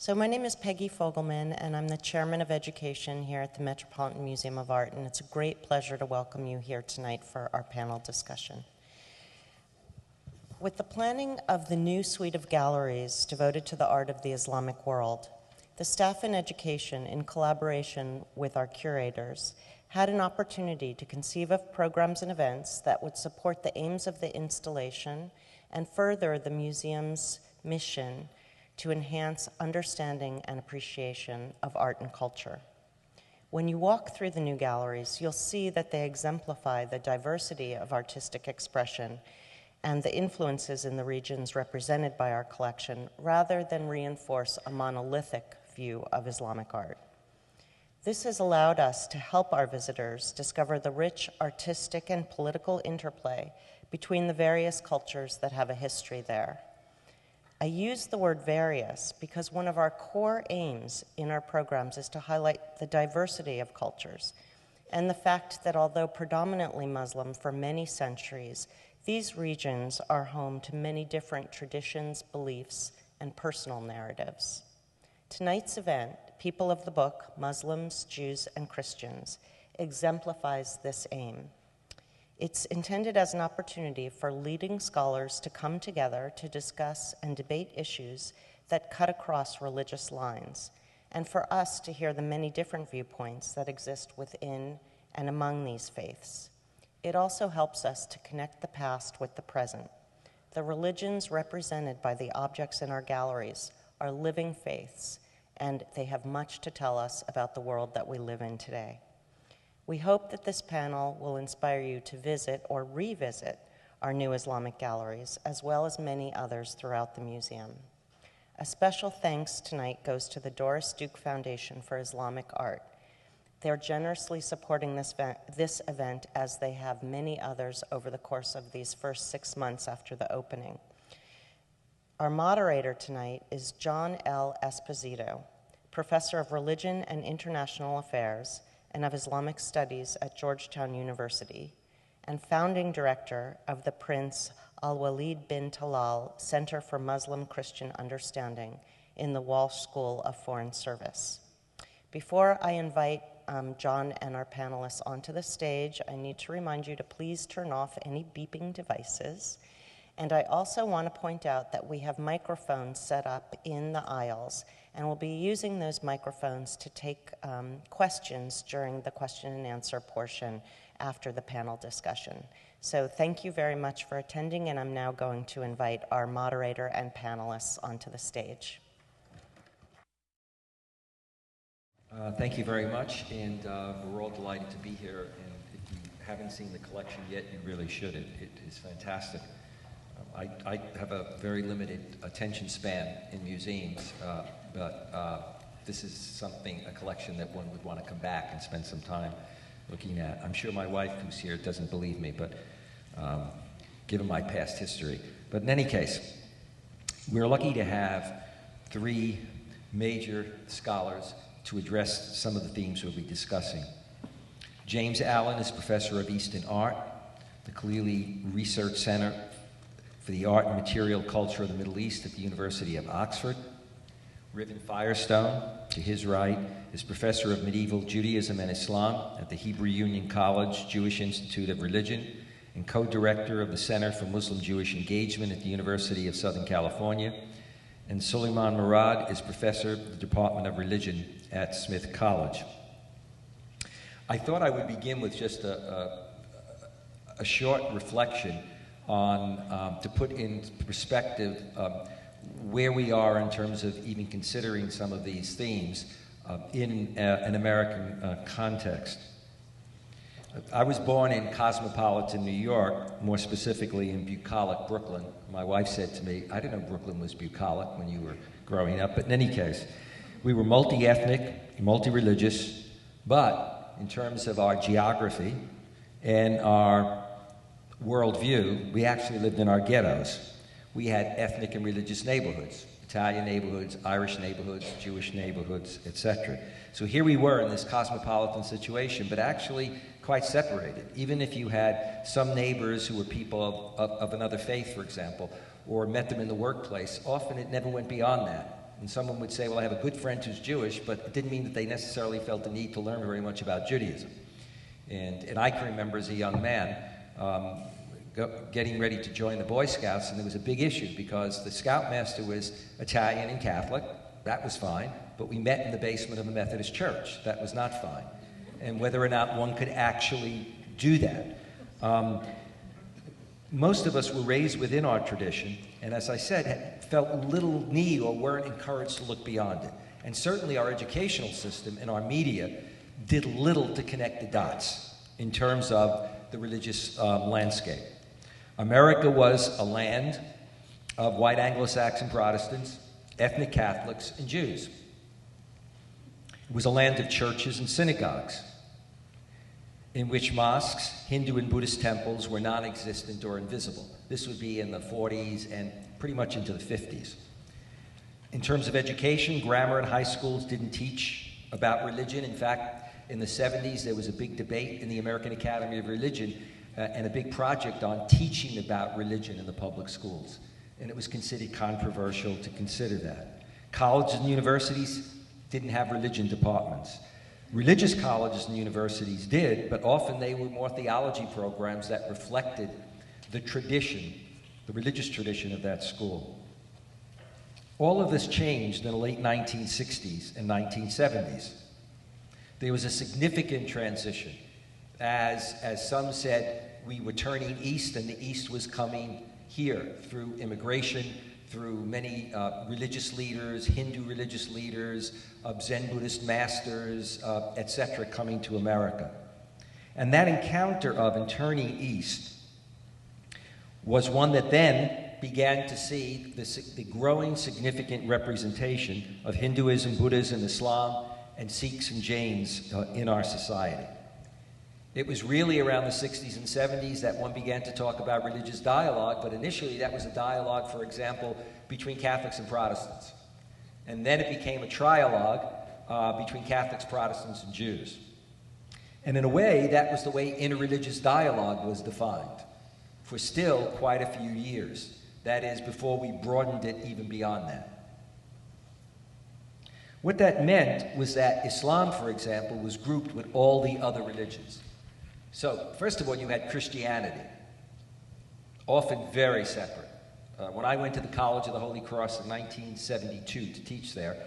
So my name is Peggy Fogelman, and I'm the Chairman of Education here at the Metropolitan Museum of Art, and it's a great pleasure to welcome you here tonight for our panel discussion. With the planning of the new suite of galleries devoted to the art of the Islamic world, the staff in education, in collaboration with our curators, had an opportunity to conceive of programs and events that would support the aims of the installation and further the museum's mission to enhance understanding and appreciation of art and culture. When you walk through the new galleries, you'll see that they exemplify the diversity of artistic expression and the influences in the regions represented by our collection, rather than reinforce a monolithic view of Islamic art. This has allowed us to help our visitors discover the rich artistic and political interplay between the various cultures that have a history there. I use the word various because one of our core aims in our programs is to highlight the diversity of cultures and the fact that although predominantly Muslim for many centuries, these regions are home to many different traditions, beliefs, and personal narratives. Tonight's event, People of the Book, Muslims, Jews, and Christians, exemplifies this aim. It's intended as an opportunity for leading scholars to come together to discuss and debate issues that cut across religious lines, and for us to hear the many different viewpoints that exist within and among these faiths. It also helps us to connect the past with the present. The religions represented by the objects in our galleries are living faiths, and they have much to tell us about the world that we live in today. We hope that this panel will inspire you to visit or revisit our new Islamic galleries, as well as many others throughout the museum. A special thanks tonight goes to the Doris Duke Foundation for Islamic Art. They're generously supporting this event, as they have many others over the course of these first 6 months after the opening. Our moderator tonight is John L. Esposito, Professor of Religion and International Affairs and of Islamic Studies at Georgetown University, and founding director of the Prince Alwaleed bin Talal Center for Muslim-Christian Understanding in the Walsh School of Foreign Service. Before I invite John and our panelists onto the stage, I need to remind you to please turn off any beeping devices. And I also want to point out that we have microphones set up in the aisles, and we'll be using those microphones to take questions during the question and answer portion after the panel discussion. So thank you very much for attending, and I'm now going to invite our moderator and panelists onto the stage. Thank you very much, and we're all delighted to be here, and if you haven't seen the collection yet, you really should. It is fantastic. I have a very limited attention span in museums, but this is a collection that one would want to come back and spend some time looking at. I'm sure my wife, who's here, doesn't believe me, but given my past history. But in any case, we're lucky to have 3 major scholars to address some of the themes we'll be discussing. James Allan is Professor of Eastern Art, the Khalili Research Centre for the Art and Material Culture of the Middle East at the University of Oxford. Reuven Firestone, to his right, is Professor of Medieval Judaism and Islam at the Hebrew Union College Jewish Institute of Religion and co-director of the Center for Muslim-Jewish Engagement at the University of Southern California. And Suleiman Mourad is Professor of the Department of Religion at Smith College. I thought I would begin with just a short reflection on, to put in perspective where we are in terms of even considering some of these themes in an American context. I was born in cosmopolitan New York, more specifically in bucolic Brooklyn. My wife said to me, I didn't know Brooklyn was bucolic when you were growing up, but in any case, we were multi-ethnic, multi-religious, but in terms of our geography and our worldview, we actually lived in our ghettos. We had ethnic and religious neighborhoods, Italian neighborhoods, Irish neighborhoods, Jewish neighborhoods, etc. So here we were in this cosmopolitan situation, but actually quite separated. Even if you had some neighbors who were people of another faith, for example, or met them in the workplace, often it never went beyond that. And someone would say, well, I have a good friend who's Jewish, but it didn't mean that they necessarily felt the need to learn very much about Judaism. And I can remember as a young man getting ready to join the Boy Scouts, and there was a big issue because the scoutmaster was Italian and Catholic. That was fine, but we met in the basement of a Methodist church. That was not fine. And whether or not one could actually do that. Most of us were raised within our tradition, and as I said, felt little need or weren't encouraged to look beyond it. And certainly our educational system and our media did little to connect the dots in terms of the religious landscape. America was a land of white Anglo-Saxon Protestants, ethnic Catholics, and Jews. It was a land of churches and synagogues, in which mosques, Hindu and Buddhist temples were non-existent or invisible. This would be in the 40s and pretty much into the 50s. In terms of education, grammar and high schools didn't teach about religion. In fact, in the 70s, there was a big debate in the American Academy of Religion and a big project on teaching about religion in the public schools. And it was considered controversial to consider that. Colleges and universities didn't have religion departments. Religious colleges and universities did, but often they were more theology programs that reflected the tradition, the religious tradition of that school. All of this changed in the late 1960s and 1970s. There was a significant transition. As some said, we were turning east and the east was coming here through immigration, through many religious leaders, Hindu religious leaders, Zen Buddhist masters, etc., coming to America. And that encounter of turning east was one that then began to see the growing significant representation of Hinduism, Buddhism, Islam, and Sikhs and Jains in our society. It was really around the 60s and 70s that one began to talk about religious dialogue, but initially that was a dialogue, for example, between Catholics and Protestants. And then it became a trialogue between Catholics, Protestants, and Jews. And in a way, that was the way interreligious dialogue was defined for still quite a few years. That is, before we broadened it even beyond that. What that meant was that Islam, for example, was grouped with all the other religions. So, first of all, you had Christianity, often very separate. When I went to the College of the Holy Cross in 1972 to teach there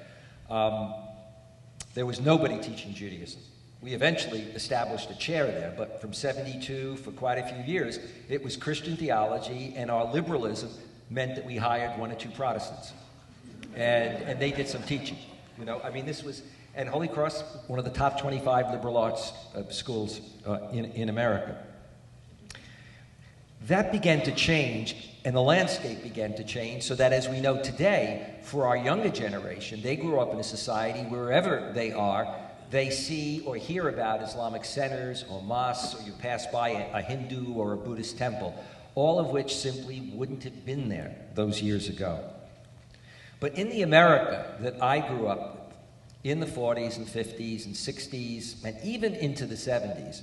was nobody teaching Judaism. We eventually established a chair there, but from 72 for quite a few years, it was Christian theology, and our liberalism meant that we hired one or two Protestants. And they did some teaching. You know, I mean, this was... And Holy Cross, one of the top 25 liberal arts schools in America. That began to change, and the landscape began to change, so that as we know today, for our younger generation, they grew up in a society wherever they are, they see or hear about Islamic centers or mosques, or you pass by a Hindu or a Buddhist temple, all of which simply wouldn't have been there those years ago. But in the America that I grew up with, in the 40s and 50s and 60s, and even into the 70s,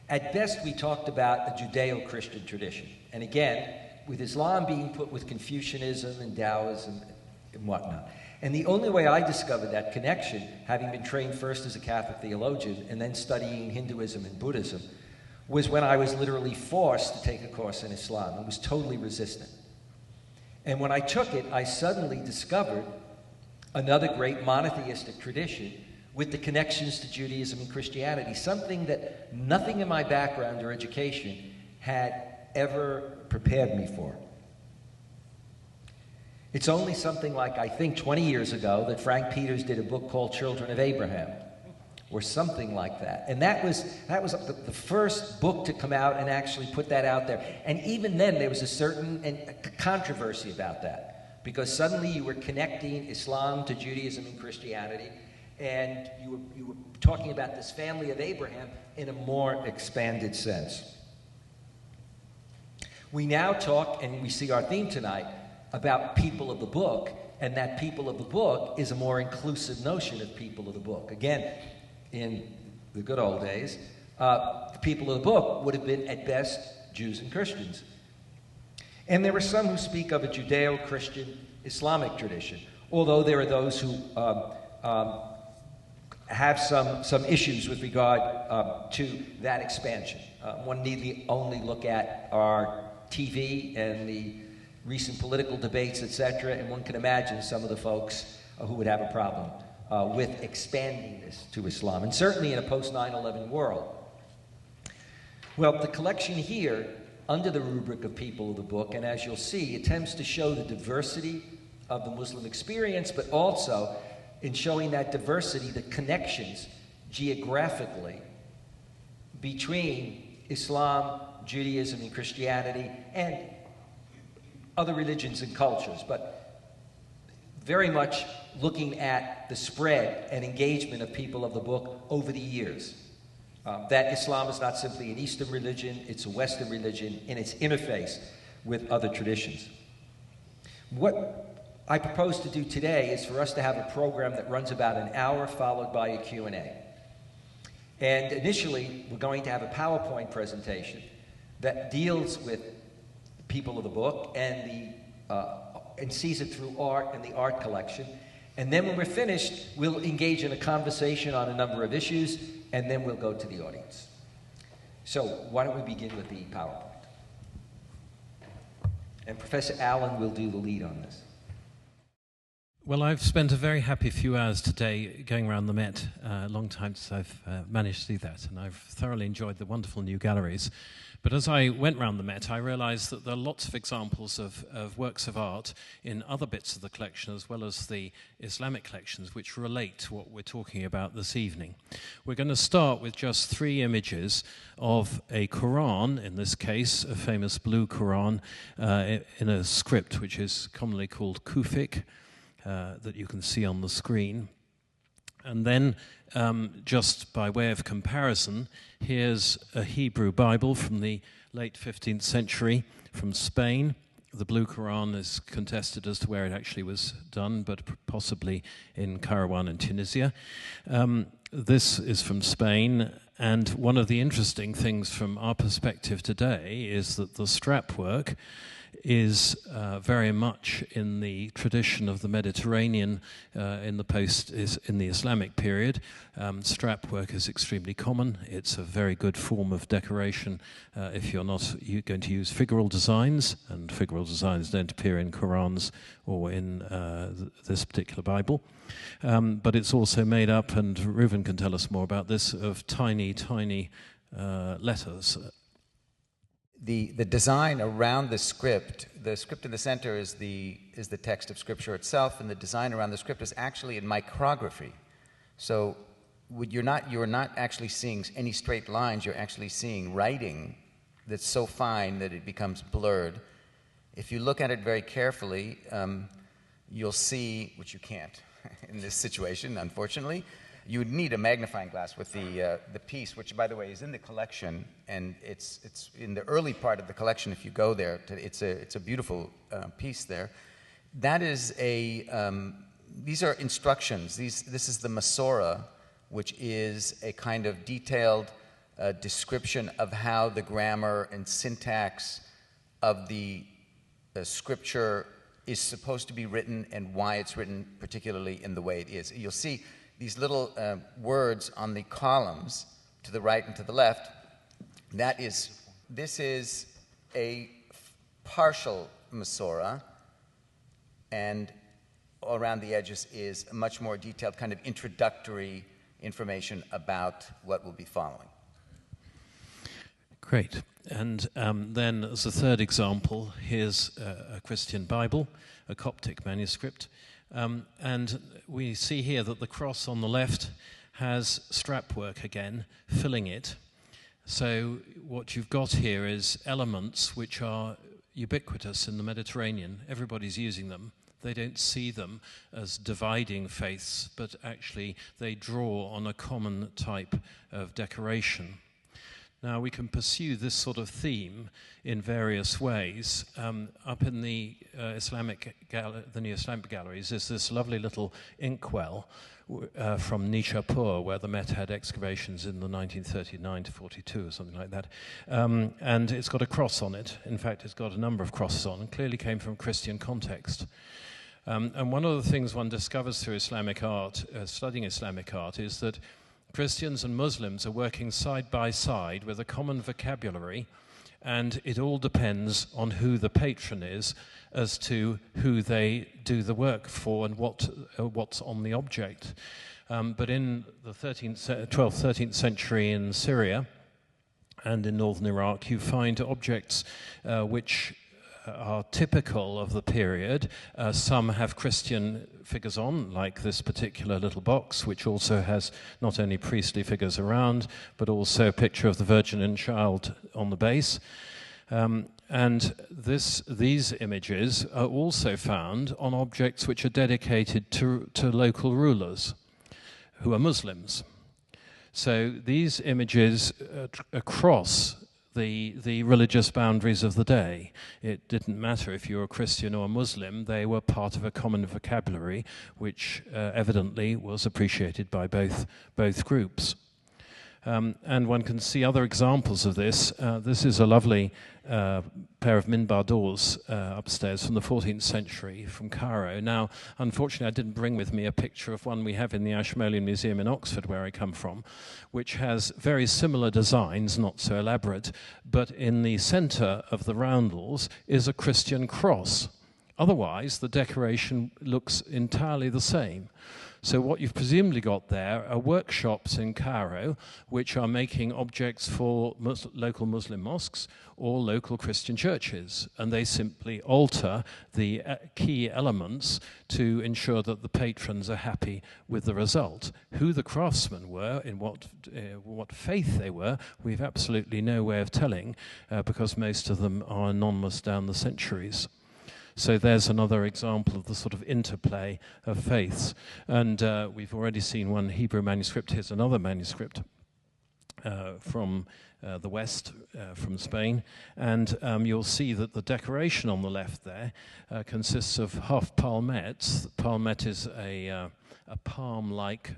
at best we talked about a Judeo-Christian tradition. And again, with Islam being put with Confucianism and Taoism and whatnot. And the only way I discovered that connection, having been trained first as a Catholic theologian and then studying Hinduism and Buddhism, was when I was literally forced to take a course in Islam and was totally resistant. And when I took it, I suddenly discovered another great monotheistic tradition with the connections to Judaism and Christianity, something that nothing in my background or education had ever prepared me for. It's only something like, I think, 20 years ago that Frank Peters did a book called Children of Abraham, or something like that. And that was the first book to come out and actually put that out there. And even then, there was a certain controversy about that, because suddenly you were connecting Islam to Judaism and Christianity, and you were talking about this family of Abraham in a more expanded sense. We now talk, and we see our theme tonight, about people of the book, and that people of the book is a more inclusive notion of people of the book. Again, in the good old days, the people of the book would have been, at best, Jews and Christians. And there are some who speak of a Judeo-Christian Islamic tradition, although there are those who have some issues with regard to that expansion. One need only look at our TV and the recent political debates, etc., and one can imagine some of the folks who would have a problem with expanding this to Islam, and certainly in a post-9/11 world. Well, the collection here, under the rubric of People of the Book, and as you'll see, attempts to show the diversity of the Muslim experience, but also in showing that diversity, the connections geographically between Islam, Judaism, and Christianity, and other religions and cultures, but very much looking at the spread and engagement of People of the Book over the years. That Islam is not simply an Eastern religion, it's a Western religion in its interface with other traditions. What I propose to do today is for us to have a program that runs about an hour, followed by a Q&A. And initially, we're going to have a PowerPoint presentation that deals with People of the Book and sees it through art and the art collection. And then when we're finished, we'll engage in a conversation on a number of issues, and then we'll go to the audience. So why don't we begin with the PowerPoint? And Professor Allan will do the lead on this. Well, I've spent a very happy few hours today going around the Met. A long time since I've managed to do that, and I've thoroughly enjoyed the wonderful new galleries. But as I went around the Met, I realized that there are lots of examples of works of art in other bits of the collection, as well as the Islamic collections, which relate to what we're talking about this evening. We're going to start with just 3 images of a Quran, in this case, a famous blue Quran, in a script which is commonly called Kufic, that you can see on the screen. And then, just by way of comparison, here's a Hebrew Bible from the late 15th century from Spain. The blue Quran is contested as to where it actually was done, but possibly in Kairouan in Tunisia. This is from Spain, and one of the interesting things from our perspective today is that the strap work is very much in the tradition of the Mediterranean in the Islamic period. Strap work is extremely common. It's a very good form of decoration if you're not going to use figural designs, and figural designs don't appear in Qurans or in this particular Bible. But it's also made up, and Reuven can tell us more about this, of tiny, tiny letters. The design around the script in the center is the text of Scripture itself, and the design around the script is actually in micrography. So you're not actually seeing any straight lines. You're actually seeing writing that's so fine that it becomes blurred. If you look at it very carefully, you'll see, which you can't in this situation, unfortunately. You would need a magnifying glass with the piece, which, by the way, is in the collection, and it's in the early part of the collection. If you go there, it's a beautiful piece there. That is these are instructions. This is the Masorah, which is a kind of detailed description of how the grammar and syntax of the scripture is supposed to be written and why it's written particularly in the way it is. You'll see these little words on the columns to the right and to the left. This is a partial Masorah, and around the edges is a much more detailed kind of introductory information about what will be following. Great. And then as a third example, here's a Christian Bible, a Coptic manuscript. And we see here that the cross on the left has strap work again, filling it. So what you've got here is elements which are ubiquitous in the Mediterranean. Everybody's using them. They don't see them as dividing faiths, but actually they draw on a common type of decoration. Now, we can pursue this sort of theme in various ways. Up in the new Islamic galleries is this lovely little inkwell from Nishapur, where the Met had excavations in the 1939 to 42 or something like that. And it's got a cross on it. In fact, it's got a number of crosses on, and clearly came from Christian context. And one of the things one discovers through Islamic art, studying Islamic art, is that Christians and Muslims are working side by side with a common vocabulary, and it all depends on who the patron is as to who they do the work for and what's on the object. But in the 12th, 13th century in Syria and in northern Iraq, you find objects which are typical of the period. Some have Christian figures on, like this particular little box, which also has not only priestly figures around, but also a picture of the Virgin and Child on the base. And these images are also found on objects which are dedicated to local rulers who are Muslims. So these images across the religious boundaries of the day. It didn't matter if you were a Christian or a Muslim, they were part of a common vocabulary which evidently was appreciated by both groups. And one can see other examples of this. This is a lovely pair of minbar doors upstairs from the 14th century from Cairo. Now, unfortunately, I didn't bring with me a picture of one we have in the Ashmolean Museum in Oxford, where I come from, which has very similar designs, not so elaborate, but in the center of the roundels is a Christian cross. Otherwise, the decoration looks entirely the same. So what you've presumably got there are workshops in Cairo which are making objects for local Muslim mosques or local Christian churches, and they simply alter the key elements to ensure that the patrons are happy with the result. Who the craftsmen were, in what faith they were, we've absolutely no way of telling because most of them are anonymous down the centuries. So there's another example of the sort of interplay of faiths. And we've already seen one Hebrew manuscript. Here's another manuscript from the West, from Spain. And you'll see that the decoration on the left there consists of half palmettes. Palmette is a palm-like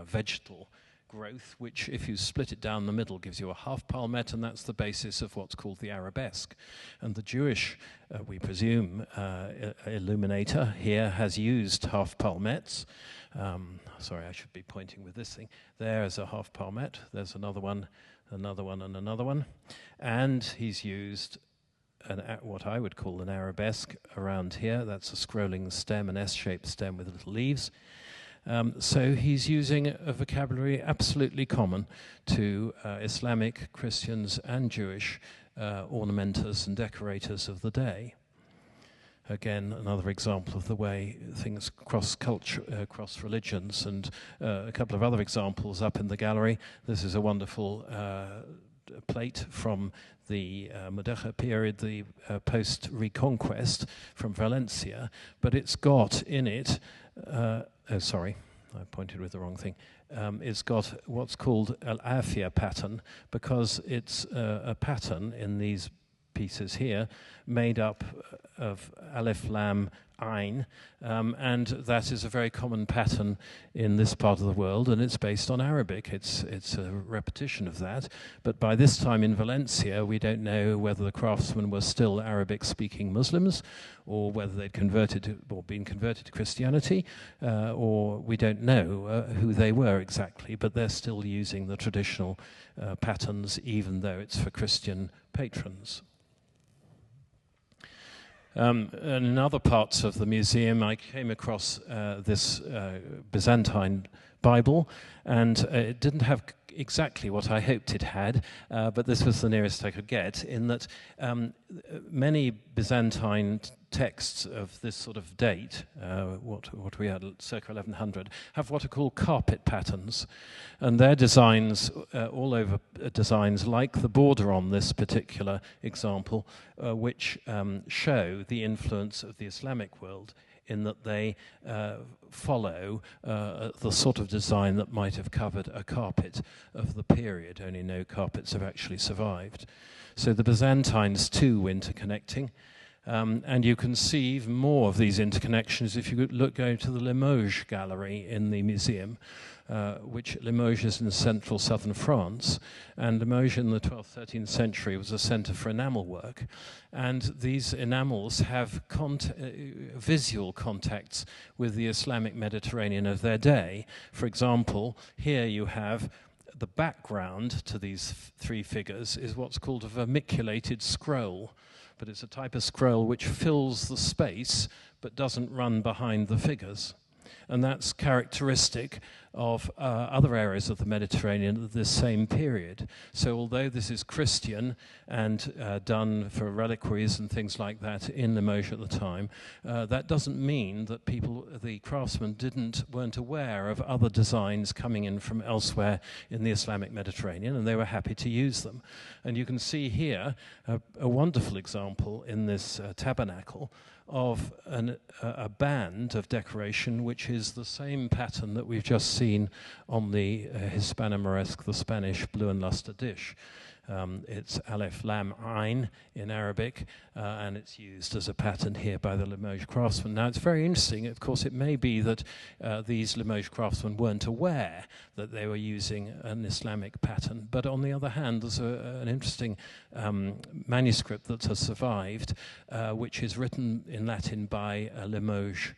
vegetal growth, which, if you split it down the middle, gives you a half palmette, and that's the basis of what's called the arabesque. And the Jewish, we presume, illuminator here has used half palmettes. Sorry, I should be pointing with this thing. There is a half palmette. There's another one, and another one. And he's used what I would call an arabesque around here. That's a scrolling stem, an S-shaped stem with little leaves. So he's using a vocabulary absolutely common to Islamic, Christians, and Jewish ornamenters and decorators of the day. Again, another example of the way things cross culture, cross religions, and a couple of other examples up in the gallery. This is a wonderful plate from the Mudéjar period, the post-Reconquest from Valencia, but it's got in it sorry, I pointed with the wrong thing. It's got what's called al-afia pattern, because it's a pattern in these pieces here made up of alif, lam, ayn, and that is a very common pattern in this part of the world, and it's based on Arabic. It's a repetition of that, but by this time in Valencia, we don't know whether the craftsmen were still Arabic-speaking Muslims, or whether they'd been converted to Christianity, or we don't know who they were exactly, but they're still using the traditional patterns, even though it's for Christian patrons. In other parts of the museum, I came across this Byzantine Bible, and it didn't have exactly what I hoped it had, but this was the nearest I could get, in that many Byzantine texts of this sort of date, what we had circa 1100, have what are called carpet patterns, and they're designs, all over designs like the border on this particular example, which show the influence of the Islamic world, in that they follow the sort of design that might have covered a carpet of the period, only no carpets have actually survived. So the Byzantines too were interconnecting. And you can see even more of these interconnections if you go to the Limoges gallery in the museum, which Limoges is in central southern France. And Limoges in the 12th, 13th century was a center for enamel work. And these enamels have visual contacts with the Islamic Mediterranean of their day. For example, here you have the background to these three figures is what's called a vermiculated scroll. But it's a type of scroll which fills the space but doesn't run behind the figures. And that's characteristic of other areas of the Mediterranean at this same period. So although this is Christian and done for reliquaries and things like that in Limoges at the time, that doesn't mean that the craftsmen weren't aware of other designs coming in from elsewhere in the Islamic Mediterranean, and they were happy to use them. And you can see here a wonderful example in this tabernacle of a band of decoration, which is the same pattern that we've just seen on the Hispano-Moresque, the Spanish blue and luster dish. It's Aleph Lam Ain in Arabic, and it's used as a pattern here by the Limoges craftsmen. Now, it's very interesting. Of course, it may be that these Limoges craftsmen weren't aware that they were using an Islamic pattern, but on the other hand, there's an interesting manuscript that has survived, which is written in Latin by a Limoges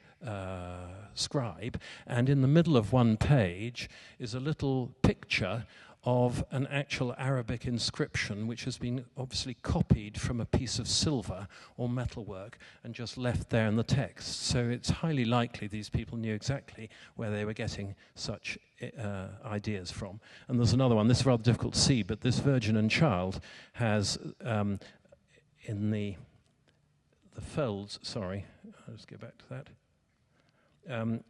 scribe, and in the middle of one page is a little picture of an actual Arabic inscription which has been obviously copied from a piece of silver or metalwork and just left there in the text. So it's highly likely these people knew exactly where they were getting such ideas from. And there's another one, this is rather difficult to see, but this Virgin and Child has in the folds, sorry, I'll just get back to that.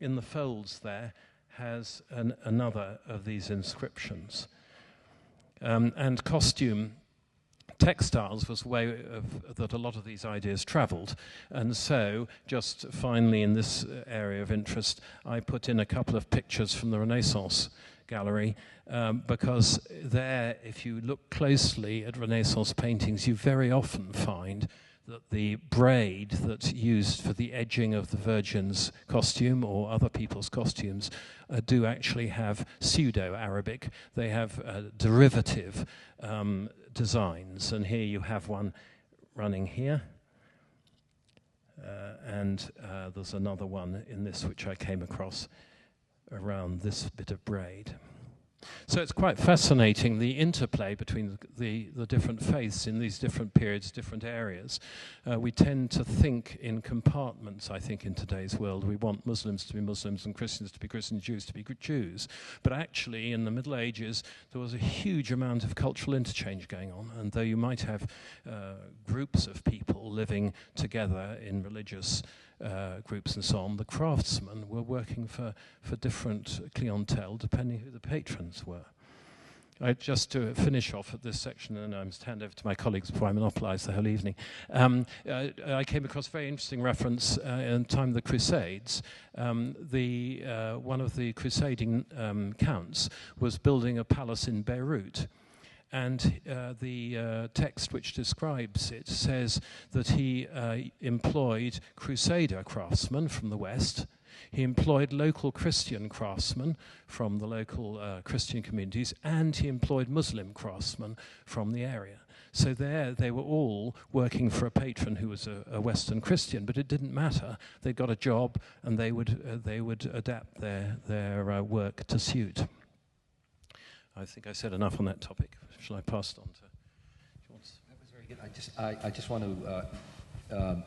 In the folds there has another of these inscriptions. And costume textiles was the way that a lot of these ideas traveled. And so, just finally in this area of interest, I put in a couple of pictures from the Renaissance gallery, because there, if you look closely at Renaissance paintings, you very often find that the braid that's used for the edging of the Virgin's costume or other people's costumes do actually have pseudo-Arabic. They have derivative designs. And here you have one running here. And there's another one in this which I came across around this bit of braid. So it's quite fascinating, the interplay between the different faiths in these different periods, different areas. We tend to think in compartments, I think, in today's world. We want Muslims to be Muslims and Christians to be Christians, Jews to be Jews. But actually, in the Middle Ages, there was a huge amount of cultural interchange going on. And though you might have groups of people living together in religious groups and so on, the craftsmen were working for different clientele depending who the patrons were. Just to finish off at this section, and I must hand over to my colleagues before I monopolise the whole evening, I came across a very interesting reference in the time of the Crusades. One of the crusading counts was building a palace in Beirut. And the text which describes it says that he employed Crusader craftsmen from the West. He employed local Christian craftsmen from the local Christian communities, and he employed Muslim craftsmen from the area. So there they were all working for a patron who was a Western Christian, but it didn't matter. They got a job, and they would adapt their work to suit. I think I said enough on that topic. Shall I pass it on to? That was very good. I just want to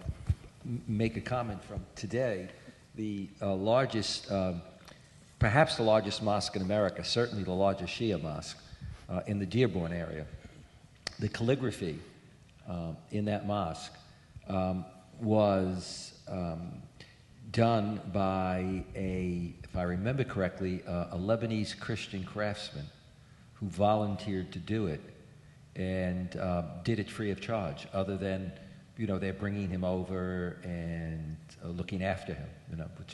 make a comment from today. The largest, perhaps the largest mosque in America, certainly the largest Shia mosque in the Dearborn area. The calligraphy in that mosque was done by if I remember correctly, a Lebanese Christian craftsman who volunteered to do it and did it free of charge, other than, they're bringing him over and looking after him,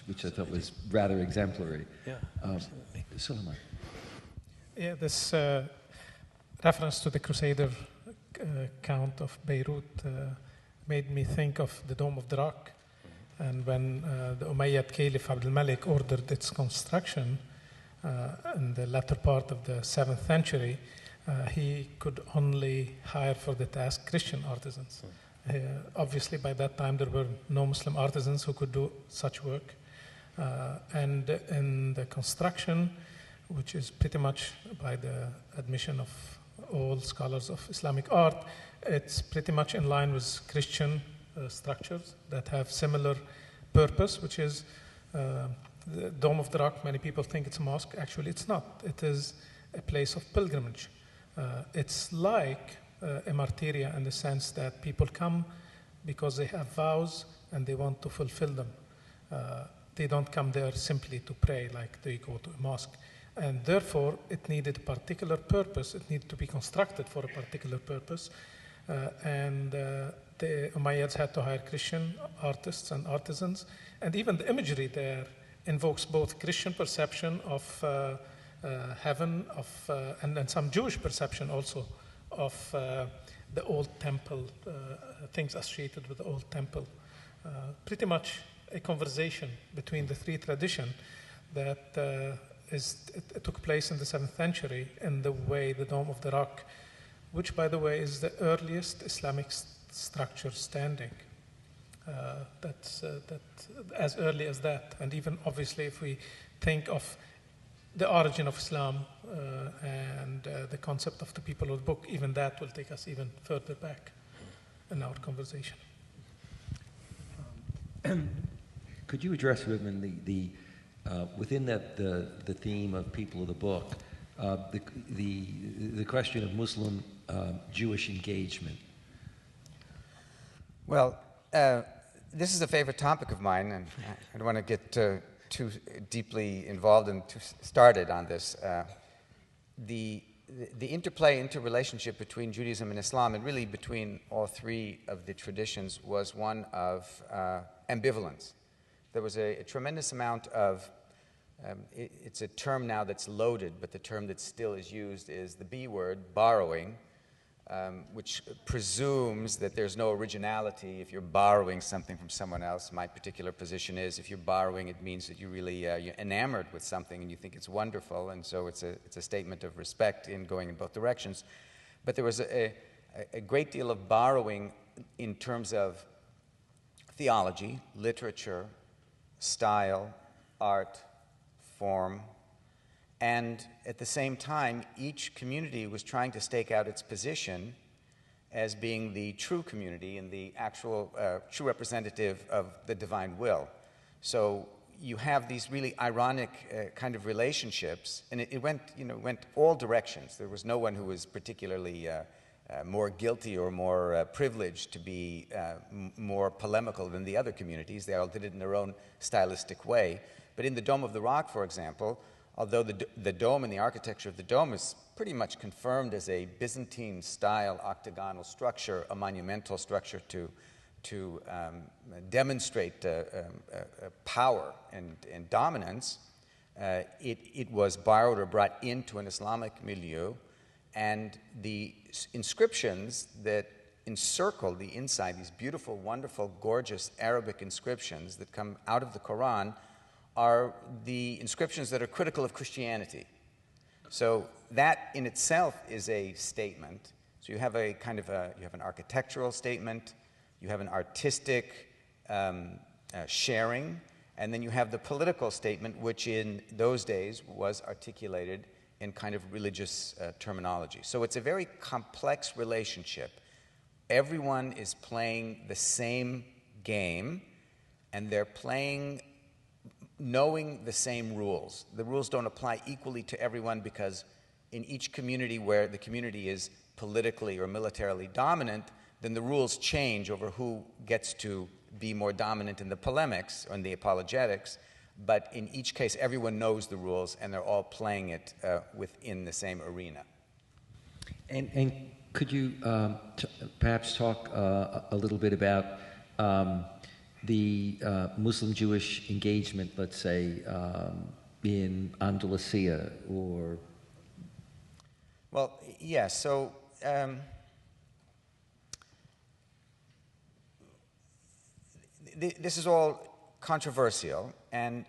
which I thought was rather exemplary. Yeah, absolutely. Suleiman. Yeah, this reference to the Crusader Count of Beirut made me think of the Dome of the Rock. And when the Umayyad Caliph Abdul Malik ordered its construction in the latter part of the 7th century, he could only hire for the task Christian artisans. Obviously, by that time, there were no Muslim artisans who could do such work. And in the construction, which is pretty much by the admission of all scholars of Islamic art, it's pretty much in line with Christian structures that have similar purpose, which is the Dome of the Rock. Many people think it's a mosque. Actually, it's not. It is a place of pilgrimage. It's like a martyria in the sense that people come because they have vows and they want to fulfill them. They don't come there simply to pray like they go to a mosque. And therefore, it needed a particular purpose. It needed to be constructed for a particular purpose. And the Umayyads had to hire Christian artists and artisans. And even the imagery there invokes both Christian perception of heaven, and then some Jewish perception also of the old temple, things associated with the old temple. Pretty much a conversation between the three traditions that it took place in the 7th century in the way the Dome of the Rock, which, by the way, is the earliest Islamic structure standing. That's as early as that. And even, obviously, if we think of the origin of Islam and the concept of the people of the book, even that will take us even further back in our conversation. Could you address, Reuven, within the theme of people of the book, the question of Muslim Jewish engagement? Well, this is a favorite topic of mine, and I don't want to get too deeply involved and too started on this. The interrelationship between Judaism and Islam, and really between all three of the traditions, was one of ambivalence. There was a tremendous amount of, it's a term now that's loaded, but the term that still is used is the B word, borrowing, which presumes that there's no originality if you're borrowing something from someone else. My particular position is if you're borrowing, it means that you really, you're enamored with something and you think it's wonderful, and so it's a statement of respect in going in both directions. But there was a great deal of borrowing in terms of theology, literature, style, art, form, and at the same time, each community was trying to stake out its position as being the true community and the actual true representative of the divine will. So you have these really ironic kind of relationships, and it went all directions. There was no one who was particularly more guilty or more privileged to be more polemical than the other communities. They all did it in their own stylistic way. But in the Dome of the Rock, for example, although the dome and the architecture of the dome is pretty much confirmed as a Byzantine-style octagonal structure, a monumental structure to demonstrate power and dominance, it was borrowed or brought into an Islamic milieu, and the inscriptions that encircle the inside, these beautiful, wonderful, gorgeous Arabic inscriptions that come out of the Quran, are the inscriptions that are critical of Christianity. So that in itself is a statement. So you have a kind of you have an architectural statement, you have an artistic sharing, and then you have the political statement, which in those days was articulated in kind of religious terminology. So it's a very complex relationship. Everyone is playing the same game, and they're playing knowing the same rules. The rules don't apply equally to everyone because in each community where the community is politically or militarily dominant, then the rules change over who gets to be more dominant in the polemics or in the apologetics. But in each case, everyone knows the rules and they're all playing it within the same arena. And could you perhaps talk a little bit about the Muslim-Jewish engagement, let's say, in Andalusia or... Well, yeah, so this is all controversial, and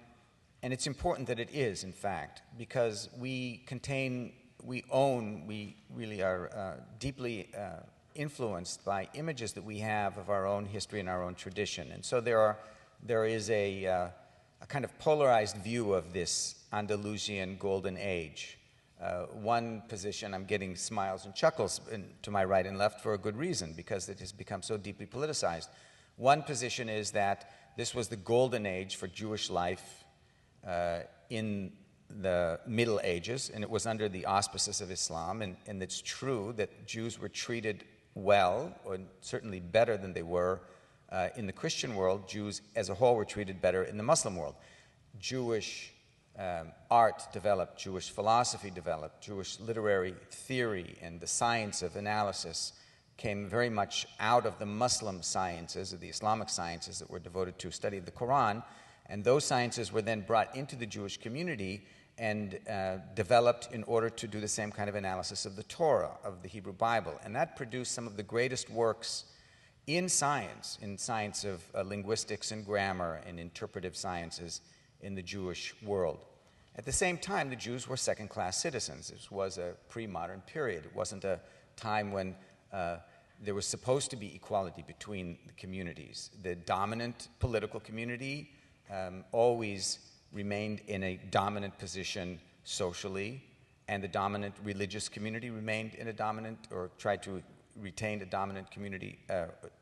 it's important that it is, in fact, because we really are deeply influenced by images that we have of our own history and our own tradition. And so there is a kind of polarized view of this Andalusian golden age. One position, I'm getting smiles and chuckles to my right and left for a good reason, because it has become so deeply politicized. One position is that this was the golden age for Jewish life in the Middle Ages, and it was under the auspices of Islam, and it's true that Jews were treated well, or certainly better than they were in the Christian world. Jews as a whole were treated better in the Muslim world. Jewish art developed, Jewish philosophy developed, Jewish literary theory and the science of analysis came very much out of the Muslim sciences, or the Islamic sciences that were devoted to study of the Quran, and those sciences were then brought into the Jewish community and developed in order to do the same kind of analysis of the Torah, of the Hebrew Bible, and that produced some of the greatest works in science of linguistics and grammar and interpretive sciences in the Jewish world. At the same time, the Jews were second-class citizens. This was a pre-modern period. It wasn't a time when there was supposed to be equality between the communities. The dominant political community always remained in a dominant position socially, and the dominant religious community remained in a dominant, or tried to retain a dominant community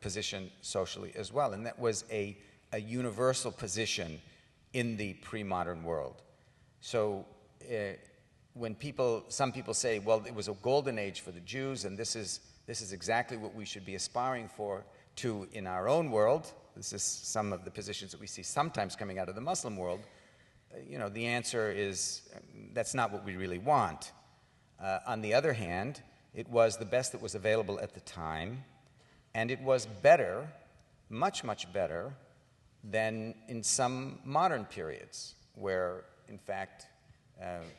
position socially as well. And that was a universal position in the pre-modern world. So when some people say, well, it was a golden age for the Jews, and this is exactly what we should be aspiring to in our own world. This is some of the positions that we see sometimes coming out of the Muslim world. The answer is that's not what we really want. On the other hand, it was the best that was available at the time, and it was better, much, much better, than in some modern periods, where, in fact,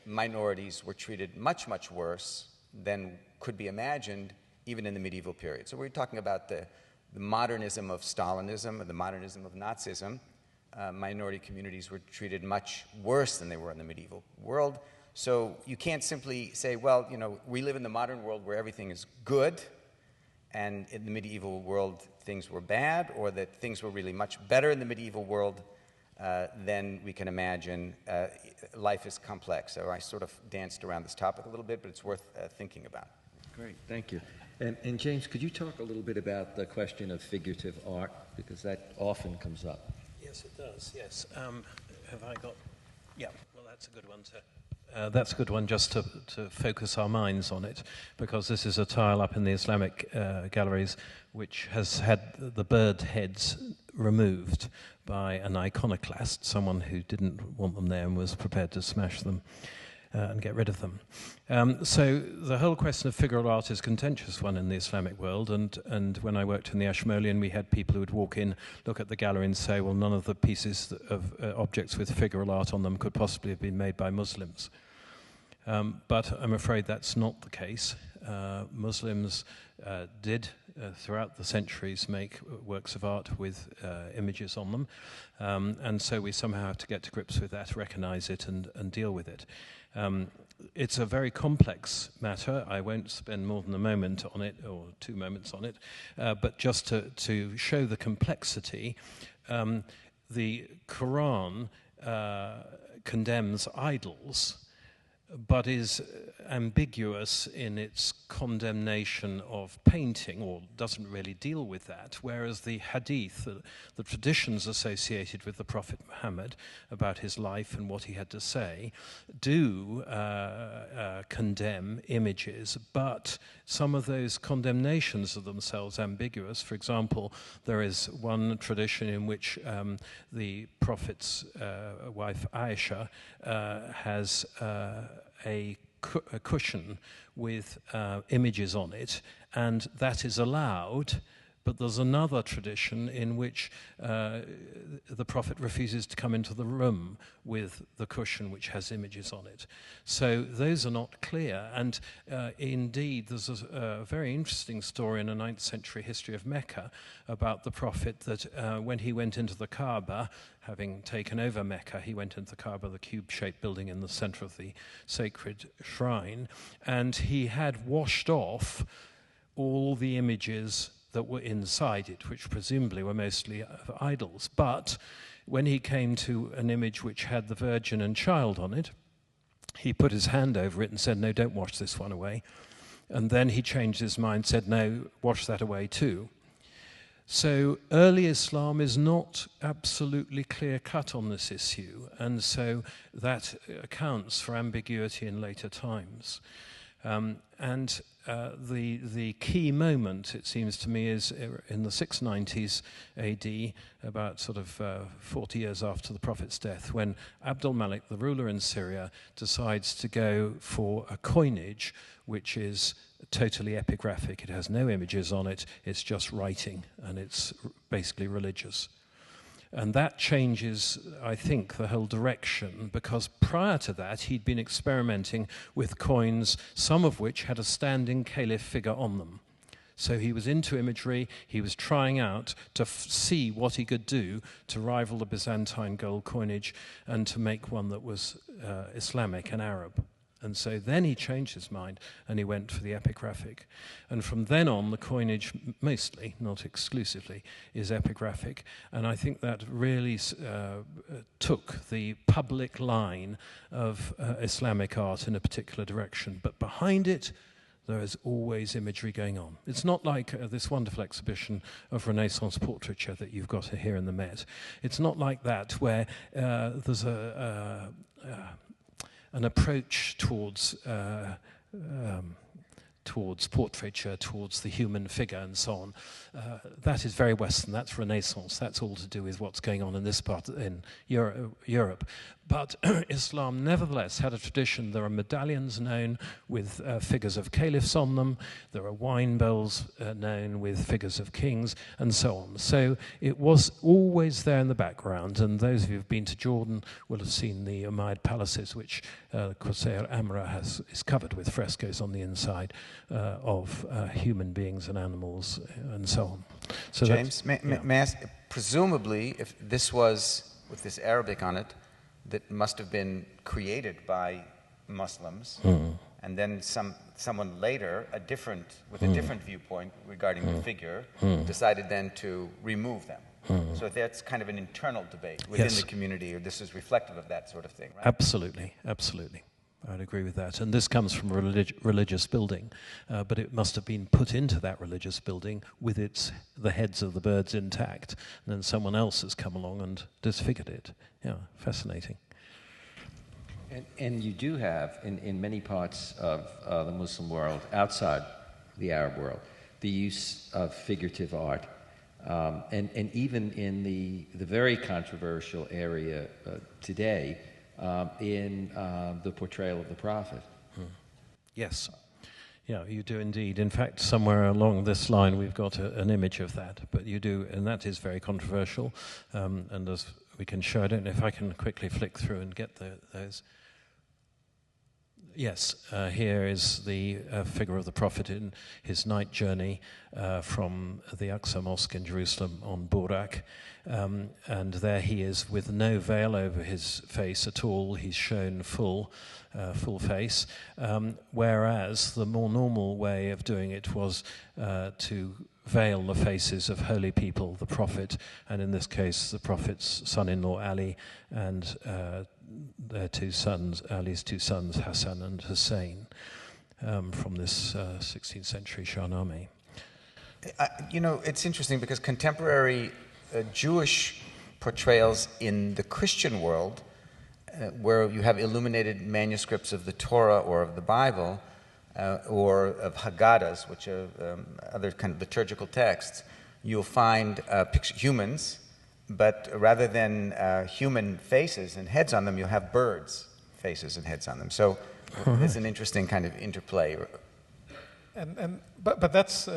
minorities were treated much, much worse than could be imagined even in the medieval period. So we're talking about the modernism of Stalinism, or the modernism of Nazism. Minority communities were treated much worse than they were in the medieval world. So you can't simply say, well, we live in the modern world where everything is good, and in the medieval world things were bad, or that things were really much better in the medieval world than we can imagine. Life is complex. So I sort of danced around this topic a little bit, but it's worth thinking about. Great, thank you. And James, could you talk a little bit about the question of figurative art, because that often comes up? Yes, it does, yes. Have I got... Yeah, well, that's a good one to... that's a good one just to focus our minds on it, because this is a tile up in the Islamic galleries which has had the bird heads removed by an iconoclast, someone who didn't want them there and was prepared to smash them and get rid of them. So the whole question of figural art is a contentious one in the Islamic world, and when I worked in the Ashmolean, we had people who would walk in, look at the gallery and say, well, none of the pieces of objects with figural art on them could possibly have been made by Muslims. But I'm afraid that's not the case. Muslims did, throughout the centuries, make works of art with images on them, and so we somehow have to get to grips with that, recognize it, and deal with it. It's a very complex matter. I won't spend more than a moment on it, or 2 moments on it, but just to show the complexity, the Quran condemns idols, but is ambiguous in its condemnation of painting, or doesn't really deal with that, whereas the hadith, the traditions associated with the Prophet Muhammad about his life and what he had to say, do condemn images, but some of those condemnations are themselves ambiguous. For example, there is one tradition in which the Prophet's wife Aisha has a cushion with images on it, and that is allowed But there's another tradition in which the Prophet refuses to come into the room with the cushion which has images on it. So those are not clear. And indeed, there's a very interesting story in a 9th century history of Mecca about the Prophet that when he went into the Kaaba, having taken over Mecca, he went into the Kaaba, the cube-shaped building in the center of the sacred shrine, and he had washed off all the images that were inside it, which presumably were mostly of idols. But when he came to an image which had the Virgin and Child on it, he put his hand over it and said, "No, don't wash this one away." And then he changed his mind, said, "No, wash that away too." So early Islam is not absolutely clear-cut on this issue, and so that accounts for ambiguity in later times. The key moment, it seems to me, is in the 690s AD, about sort of 40 years after the Prophet's death, when Abdul Malik, the ruler in Syria, decides to go for a coinage which is totally epigraphic. It has no images on it, it's just writing, and it's basically religious. And that changes, I think, the whole direction, because prior to that, he'd been experimenting with coins, some of which had a standing caliph figure on them. So he was into imagery, he was trying out to see what he could do to rival the Byzantine gold coinage and to make one that was Islamic and Arab. And so then he changed his mind and he went for the epigraphic. And from then on, the coinage mostly, not exclusively, is epigraphic. And I think that really took the public line of Islamic art in a particular direction. But behind it, there is always imagery going on. It's not like this wonderful exhibition of Renaissance portraiture that you've got here in the Met. It's not like that where there's an approach towards portraiture, towards the human figure and so on. That is very Western, that's Renaissance, that's all to do with what's going on in this part in Europe. But Islam nevertheless had a tradition. There are medallions known with figures of caliphs on them, there are wine bowls known with figures of kings, and so on. So it was always there in the background, and those of you who've been to Jordan will have seen the Umayyad palaces, which Qusayr Amra is covered with frescoes on the inside of human beings and animals and so on. So James, may I ask, presumably, if this was, with this Arabic on it, that must have been created by Muslims, and then someone later, with a different viewpoint regarding the figure, decided then to remove them. So that's kind of an internal debate within the community, or this is reflective of that sort of thing, right? Absolutely, absolutely. I'd agree with that. And this comes from a religious building, but it must have been put into that religious building with the heads of the birds intact, and then someone else has come along and disfigured it. Yeah, fascinating. And you do have, in many parts of the Muslim world, outside the Arab world, the use of figurative art. And even in the very controversial area today, in the portrayal of the Prophet. Yes. Yeah, you do indeed. In fact, somewhere along this line we've got an image of that, but you do, and that is very controversial, and as we can show, I don't know if I can quickly flick through and get those. Yes, here is the figure of the Prophet in his night journey from the Aqsa Mosque in Jerusalem on Burak. And there he is with no veil over his face at all. He's shown full face, whereas the more normal way of doing it was to veil the faces of holy people, the Prophet, and in this case the Prophet's son-in-law Ali and their two sons, Ali's two sons, Hassan and Hussein, from this 16th century Shahnameh. You know, it's interesting because contemporary Jewish portrayals in the Christian world, where you have illuminated manuscripts of the Torah or of the Bible, or of Haggadahs, which are other kind of liturgical texts, you'll find humans, but rather than human faces and heads on them, you'll have birds' faces and heads on them. So there's an interesting kind of interplay. But that's,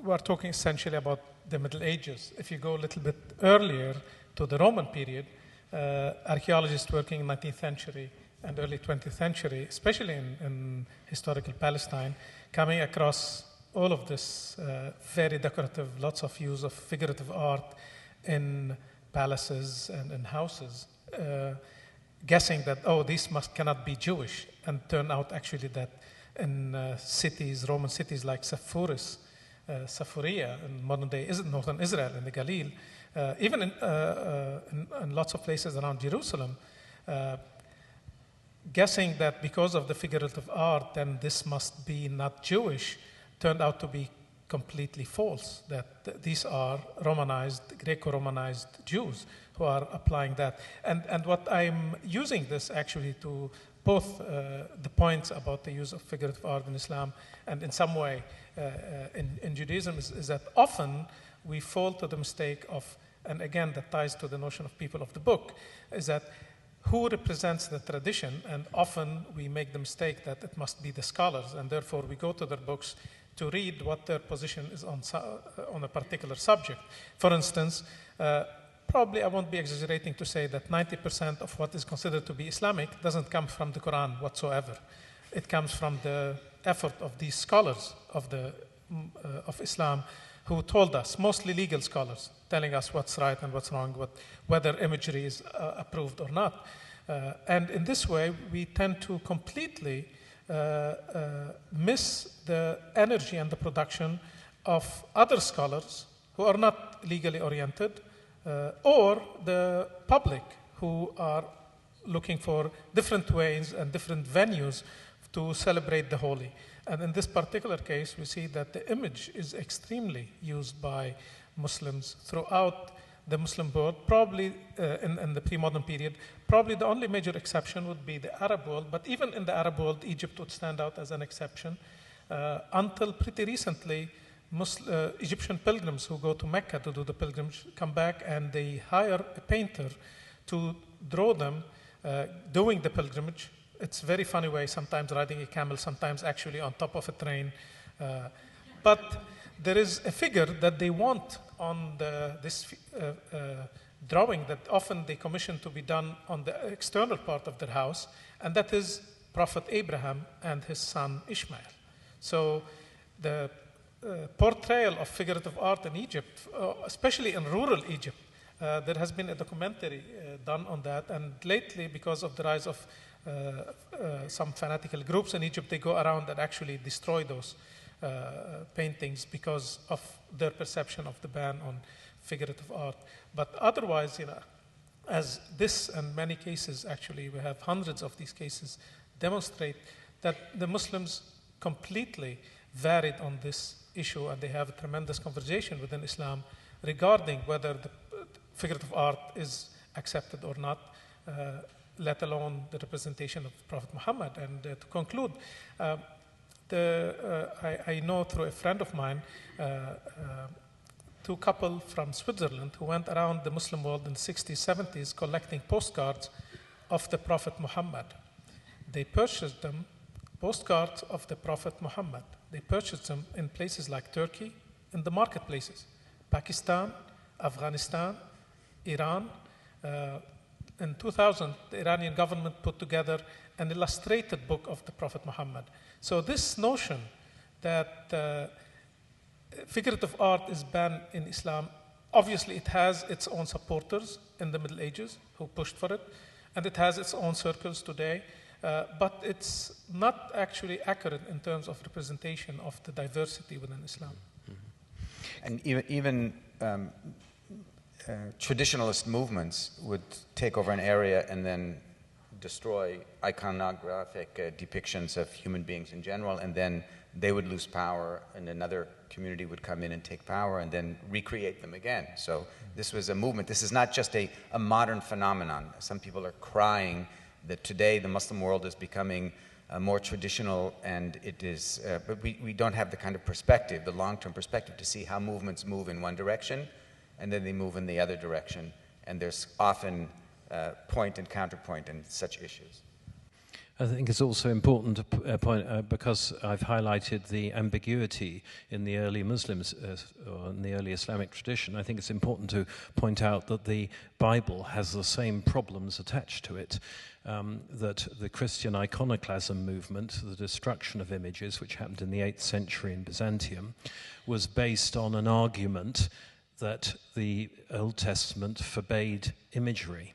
we're talking essentially about the Middle Ages. If you go a little bit earlier to the Roman period, archaeologists working in 19th century and early 20th century, especially in historical Palestine, coming across all of this very decorative, lots of use of figurative art in palaces and in houses, guessing that, oh, these cannot be Jewish, and turn out actually that in cities, Roman cities like Sepphoris, Sephoria in modern day northern Israel, in the Galil, even in lots of places around Jerusalem, guessing that because of the figurative art, then this must be not Jewish, turned out to be completely false, that these are Romanized, Greco-Romanized Jews who are applying that. And what I'm using this actually to both the points about the use of figurative art in Islam and in some way in Judaism is that often we fall to the mistake of, and again that ties to the notion of people of the book, is that who represents the tradition, and often we make the mistake that it must be the scholars, and therefore we go to their books to read what their position is on a particular subject. For instance, probably I won't be exaggerating to say that 90% of what is considered to be Islamic doesn't come from the Quran whatsoever. It comes from the effort of these scholars of Islam who told us, mostly legal scholars, telling us what's right and what's wrong, whether imagery is approved or not. And in this way, we tend to completely miss the energy and the production of other scholars who are not legally oriented, or the public who are looking for different ways and different venues to celebrate the holy. And in this particular case, we see that the image is extremely used by Muslims throughout the Muslim world, probably in the pre-modern period. Probably the only major exception would be the Arab world, but even in the Arab world, Egypt would stand out as an exception. Until pretty recently, Egyptian pilgrims who go to Mecca to do the pilgrimage come back and they hire a painter to draw them doing the pilgrimage. It's a very funny way, sometimes riding a camel, sometimes actually on top of a train. But there is a figure that they want on this drawing that often they commission to be done on the external part of their house, and that is Prophet Abraham and his son Ishmael. So the portrayal of figurative art in Egypt, especially in rural Egypt, there has been a documentary done on that, and lately, because of the rise of some fanatical groups in Egypt, they go around and actually destroy those paintings because of their perception of the ban on figurative art. But otherwise, as this and many cases, actually, we have hundreds of these cases, demonstrate that the Muslims completely varied on this issue, and they have a tremendous conversation within Islam regarding whether the figurative art is accepted or not, let alone the representation of Prophet Muhammad. And to conclude, I know through a friend of mine, two couple from Switzerland who went around the Muslim world in the 60s, 70s collecting postcards of the Prophet Muhammad. They purchased them, postcards of the Prophet Muhammad. They purchased them in places like Turkey, in the marketplaces, Pakistan, Afghanistan, Iran. In 2000, the Iranian government put together an illustrated book of the Prophet Muhammad. So this notion that figurative art is banned in Islam, obviously it has its own supporters in the Middle Ages who pushed for it, and it has its own circles today, but it's not actually accurate in terms of representation of the diversity within Islam. Mm-hmm. And even traditionalist movements would take over an area and then destroy iconographic depictions of human beings in general, and then they would lose power and another community would come in and take power and then recreate them again. So this was a movement. This is not just a modern phenomenon. Some people are crying that today the Muslim world is becoming more traditional, and it is, but we don't have the kind of perspective, the long-term perspective, to see how movements move in one direction and then they move in the other direction. And there's often point and counterpoint in such issues. I think it's also important to point, because I've highlighted the ambiguity in the early Muslims, or in the early Islamic tradition, I think it's important to point out that the Bible has the same problems attached to it, that the Christian iconoclasm movement, the destruction of images, which happened in the 8th century in Byzantium, was based on an argument that the Old Testament forbade imagery.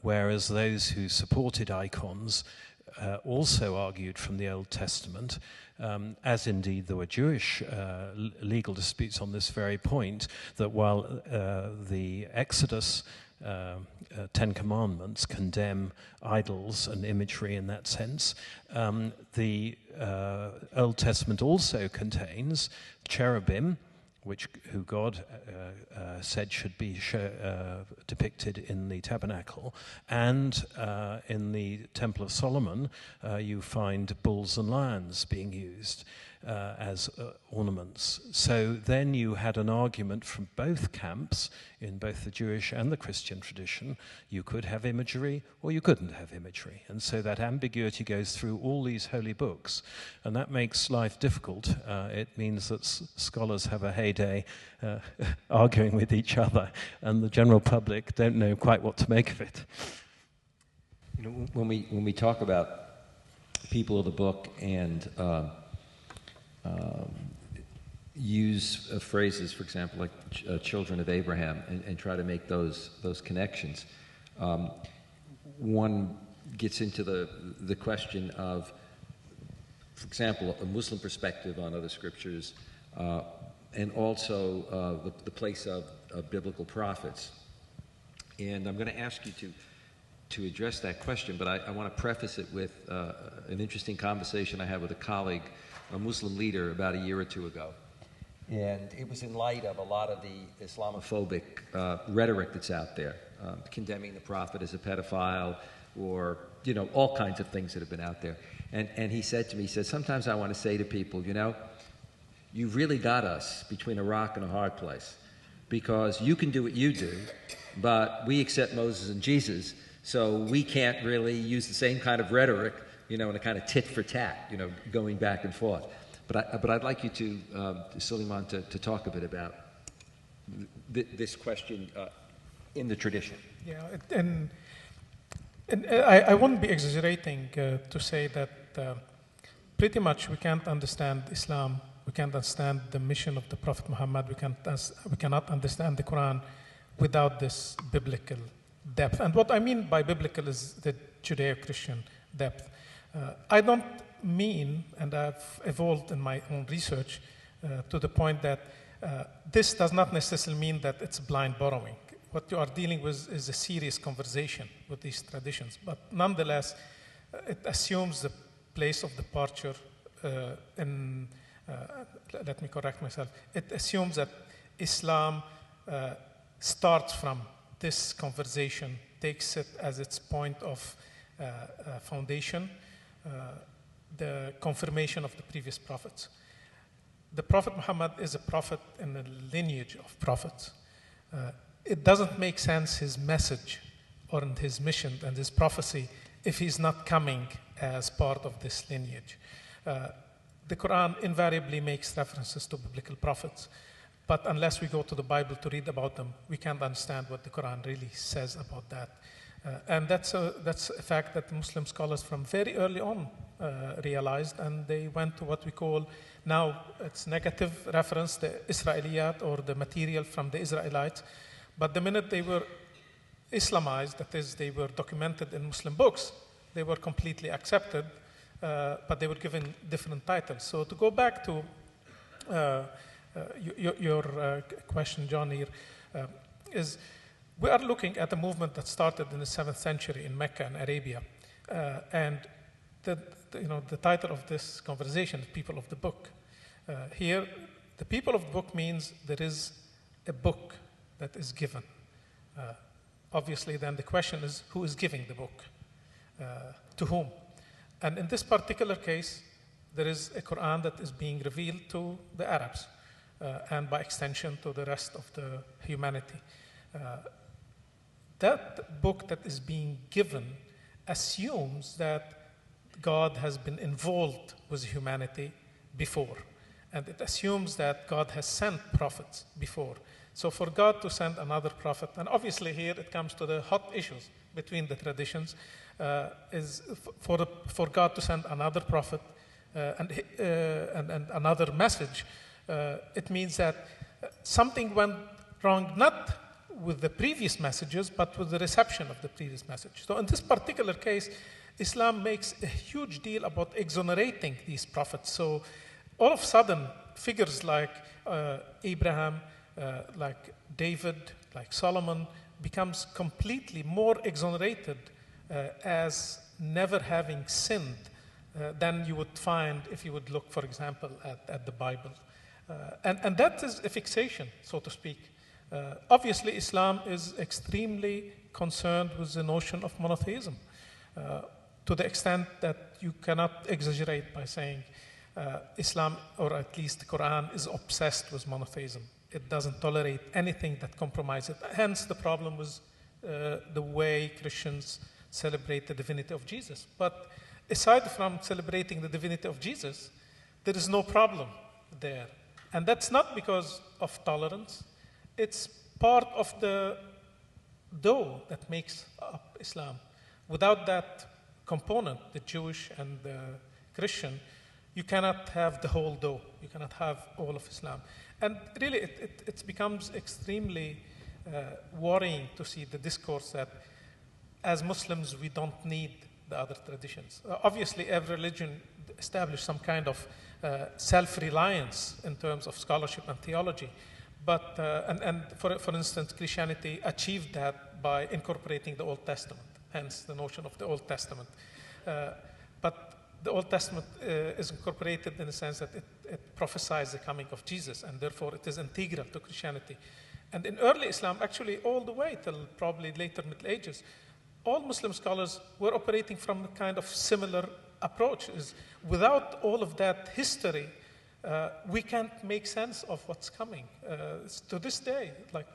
Whereas those who supported icons also argued from the Old Testament, as indeed there were Jewish legal disputes on this very point, that while the Exodus, 10 Commandments condemn idols and imagery in that sense, the Old Testament also contains cherubim, who God said should be depicted in the tabernacle, and in the Temple of Solomon you find bulls and lions being used as ornaments. So then you had an argument from both camps, in both the Jewish and the Christian tradition. You could have imagery or you couldn't have imagery. And so that ambiguity goes through all these holy books. And that makes life difficult. It means that scholars have a heyday arguing with each other, and the general public don't know quite what to make of it. You know, when we talk about people of the book and use phrases, for example, like children of Abraham, and try to make those connections, one gets into the question of, for example, a Muslim perspective on other scriptures, and also the place of biblical prophets. And I'm going to ask you to address that question, but I want to preface it with an interesting conversation I had with a colleague, a Muslim leader, about a year or two ago. And it was in light of a lot of the Islamophobic rhetoric that's out there, condemning the prophet as a pedophile, or, you know, all kinds of things that have been out there. And he said to me, he said, sometimes I want to say to people, you know, you've really got us between a rock and a hard place, because you can do what you do, but we accept Moses and Jesus, so we can't really use the same kind of rhetoric, you know, in a kind of tit for tat, you know, going back and forth. But I'd like you to, Suleiman, to talk a bit about this question in the tradition. Yeah, and I wouldn't be exaggerating to say that pretty much we can't understand Islam, we can't understand the mission of the Prophet Muhammad, we cannot understand the Quran without this biblical depth. And what I mean by biblical is the Judeo-Christian depth. I don't mean, and I've evolved in my own research to the point that this does not necessarily mean that it's blind borrowing. What you are dealing with is a serious conversation with these traditions, but nonetheless, it assumes the place of departure let me correct myself, it assumes that Islam starts from this conversation, takes it as its point of foundation, the confirmation of the previous prophets. The Prophet Muhammad is a prophet in a lineage of prophets. It doesn't make sense, his message or his mission and his prophecy, if he's not coming as part of this lineage. The Quran invariably makes references to biblical prophets, but unless we go to the Bible to read about them, we can't understand what the Quran really says about that. And that's a fact that Muslim scholars from very early on realized, and they went to what we call, now it's negative reference, the Israeliyat, or the material from the Israelites. But the minute they were Islamized, that is, they were documented in Muslim books, they were completely accepted, but they were given different titles. So to go back to your question, John, here, is we are looking at a movement that started in the 7th century in Mecca and Arabia. And the title of this conversation is People of the Book. Here, the people of the book means there is a book that is given. Obviously, then the question is, who is giving the book? To whom? And in this particular case, there is a Quran that is being revealed to the Arabs, and by extension to the rest of the humanity. That book that is being given assumes that God has been involved with humanity before. And it assumes that God has sent prophets before. So for God to send another prophet, and obviously here it comes to the hot issues between the traditions, is for God to send another prophet and another message, it means that something went wrong, not with the previous messages, but with the reception of the previous message. So in this particular case, Islam makes a huge deal about exonerating these prophets. So all of a sudden, figures like Abraham, like David, like Solomon, becomes completely more exonerated as never having sinned than you would find if you would look, for example, at the Bible. And that is a fixation, so to speak. Obviously, Islam is extremely concerned with the notion of monotheism, to the extent that you cannot exaggerate by saying Islam, or at least the Quran, is obsessed with monotheism. It doesn't tolerate anything that compromises it. Hence, the problem was the way Christians celebrate the divinity of Jesus. But aside from celebrating the divinity of Jesus, there is no problem there. And that's not because of tolerance. It's part of the dough that makes up Islam. Without that component, the Jewish and the Christian, you cannot have the whole dough. You cannot have all of Islam. And really, it becomes extremely worrying to see the discourse that as Muslims, we don't need the other traditions. Obviously, every religion established some kind of self-reliance in terms of scholarship and theology. But, and for instance, Christianity achieved that by incorporating the Old Testament, hence the notion of the Old Testament. But the Old Testament is incorporated in the sense that it prophesies the coming of Jesus, and therefore it is integral to Christianity. And in early Islam, actually all the way till probably later Middle Ages, all Muslim scholars were operating from a kind of similar approach. Without all of that history, we can't make sense of what's coming. To this day, like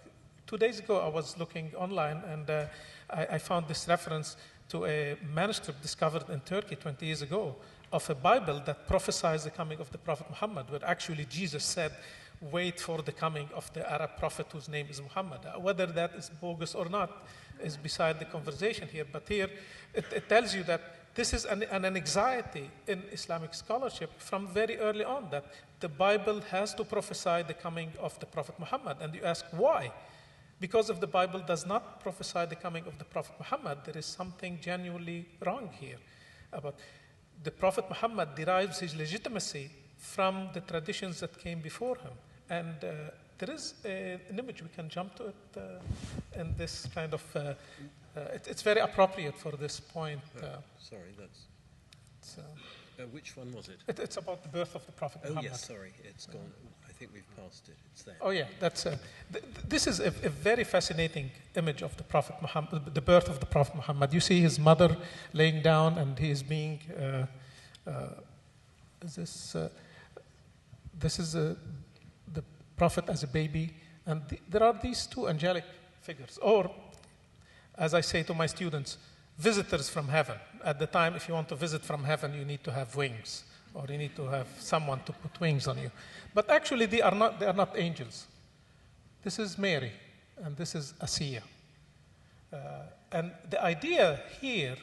2 days ago, I was looking online and I found this reference to a manuscript discovered in Turkey 20 years ago of a Bible that prophesies the coming of the Prophet Muhammad, where actually Jesus said, wait for the coming of the Arab prophet whose name is Muhammad. Whether that is bogus or not is beside the conversation here, but here it tells you that this is an anxiety in Islamic scholarship from very early on, that the Bible has to prophesy the coming of the Prophet Muhammad. And you ask, why? Because if the Bible does not prophesy the coming of the Prophet Muhammad, there is something genuinely wrong here. But the Prophet Muhammad derives his legitimacy from the traditions that came before him. And there is an image, we can jump to it in this kind of, it's very appropriate for this point. Sorry, that's... which one was it? It's about the birth of the Prophet Muhammad. Oh, yes, sorry, it's gone. I think we've passed it. It's there. Oh, yeah, that's... this is a very fascinating image of the Prophet Muhammad, the birth of the Prophet Muhammad. You see his mother laying down, and he is being... this is the Prophet as a baby, and there are these two angelic figures, or, as I say to my students, visitors from heaven. At the time, if you want to visit from heaven, you need to have wings, or you need to have someone to put wings on you. But actually, they are not angels. This is Mary, and this is Asiya. And the idea here,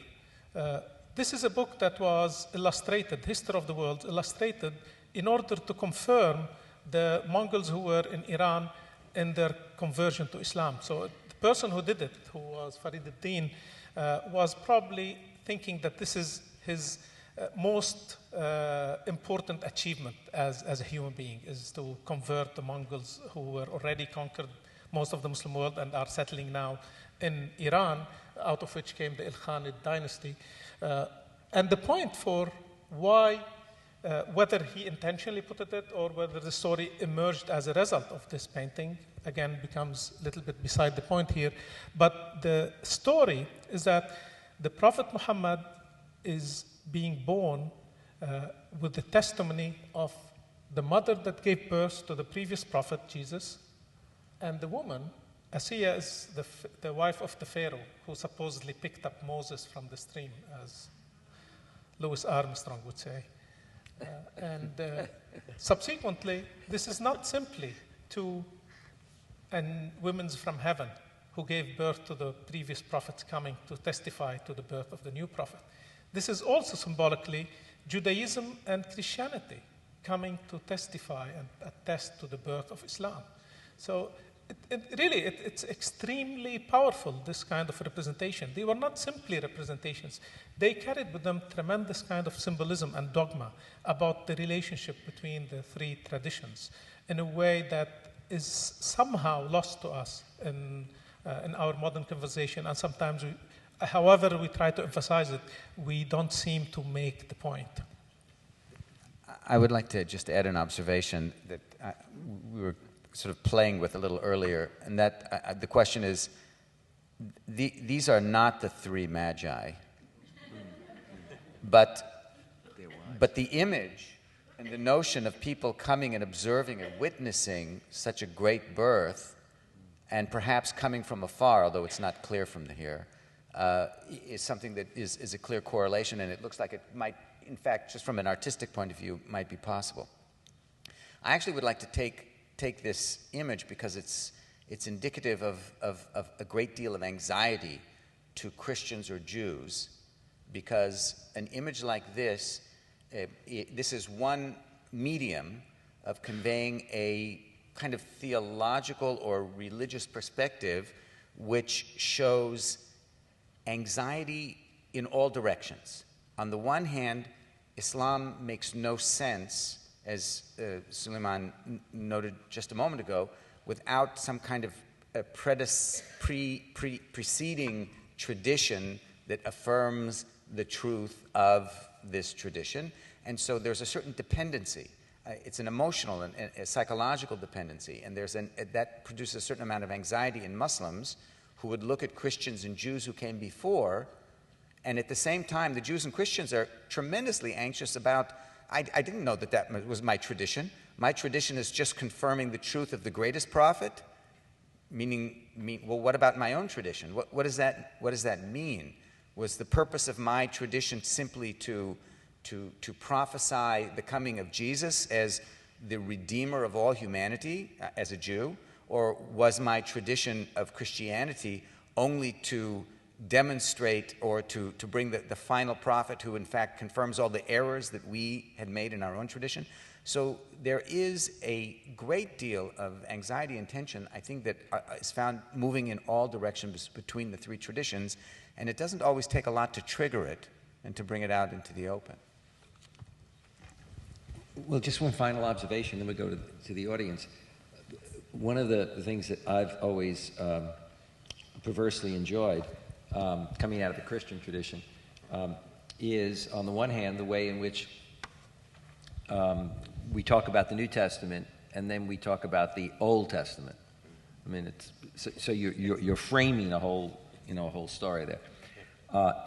this is a book that was illustrated, History of the World, illustrated in order to confirm the Mongols who were in Iran in their conversion to Islam. So the person who did it, who was Fariduddin, was probably thinking that this is his most important achievement as a human being, is to convert the Mongols who were already conquered most of the Muslim world and are settling now in Iran, out of which came the Ilkhanid dynasty. And the point for why, whether he intentionally put it or whether the story emerged as a result of this painting, again, becomes a little bit beside the point here. But the story is that the Prophet Muhammad is being born with the testimony of the mother that gave birth to the previous prophet, Jesus, and the woman Asiya is the wife of the Pharaoh who supposedly picked up Moses from the stream, as Louis Armstrong would say. And subsequently, this is not simply two women from heaven who gave birth to the previous prophets coming to testify to the birth of the new prophet. This is also symbolically Judaism and Christianity coming to testify and attest to the birth of Islam. So it's extremely powerful, this kind of representation. They were not simply representations. They carried with them tremendous kind of symbolism and dogma about the relationship between the three traditions in a way that is somehow lost to us in our modern conversation. And sometimes, however we try to emphasize it, we don't seem to make the point. I would like to just add an observation that we were sort of playing with a little earlier, and that the question is, these are not the three magi, but the image and the notion of people coming and observing and witnessing such a great birth, and perhaps coming from afar, although it's not clear from here, is something that is a clear correlation, and it looks like it might, in fact, just from an artistic point of view, might be possible. I actually would like to take this image because it's indicative of a great deal of anxiety to Christians or Jews, because an image like this, this is one medium of conveying a kind of theological or religious perspective which shows anxiety in all directions. On the one hand, Islam makes no sense, as Suleiman noted just a moment ago, without some kind of preceding tradition that affirms the truth of this tradition. And so there's a certain dependency. It's an emotional and a psychological dependency, and that produces a certain amount of anxiety in Muslims who would look at Christians and Jews who came before, and at the same time, the Jews and Christians are tremendously anxious about, I didn't know that was my tradition. My tradition is just confirming the truth of the greatest prophet, well, what about my own tradition? What does that mean? Was the purpose of my tradition simply to prophesy the coming of Jesus as the redeemer of all humanity as a Jew? Or was my tradition of Christianity only to demonstrate or to bring the final prophet who in fact confirms all the errors that we had made in our own tradition? So there is a great deal of anxiety and tension, I think, that is found moving in all directions between the three traditions, and it doesn't always take a lot to trigger it and to bring it out into the open. Well, just one final observation, then we go to the audience. One of the things that I've always perversely enjoyed coming out of the Christian tradition is, on the one hand, the way in which we talk about the New Testament and then we talk about the Old Testament. I mean, so you're framing a whole story there,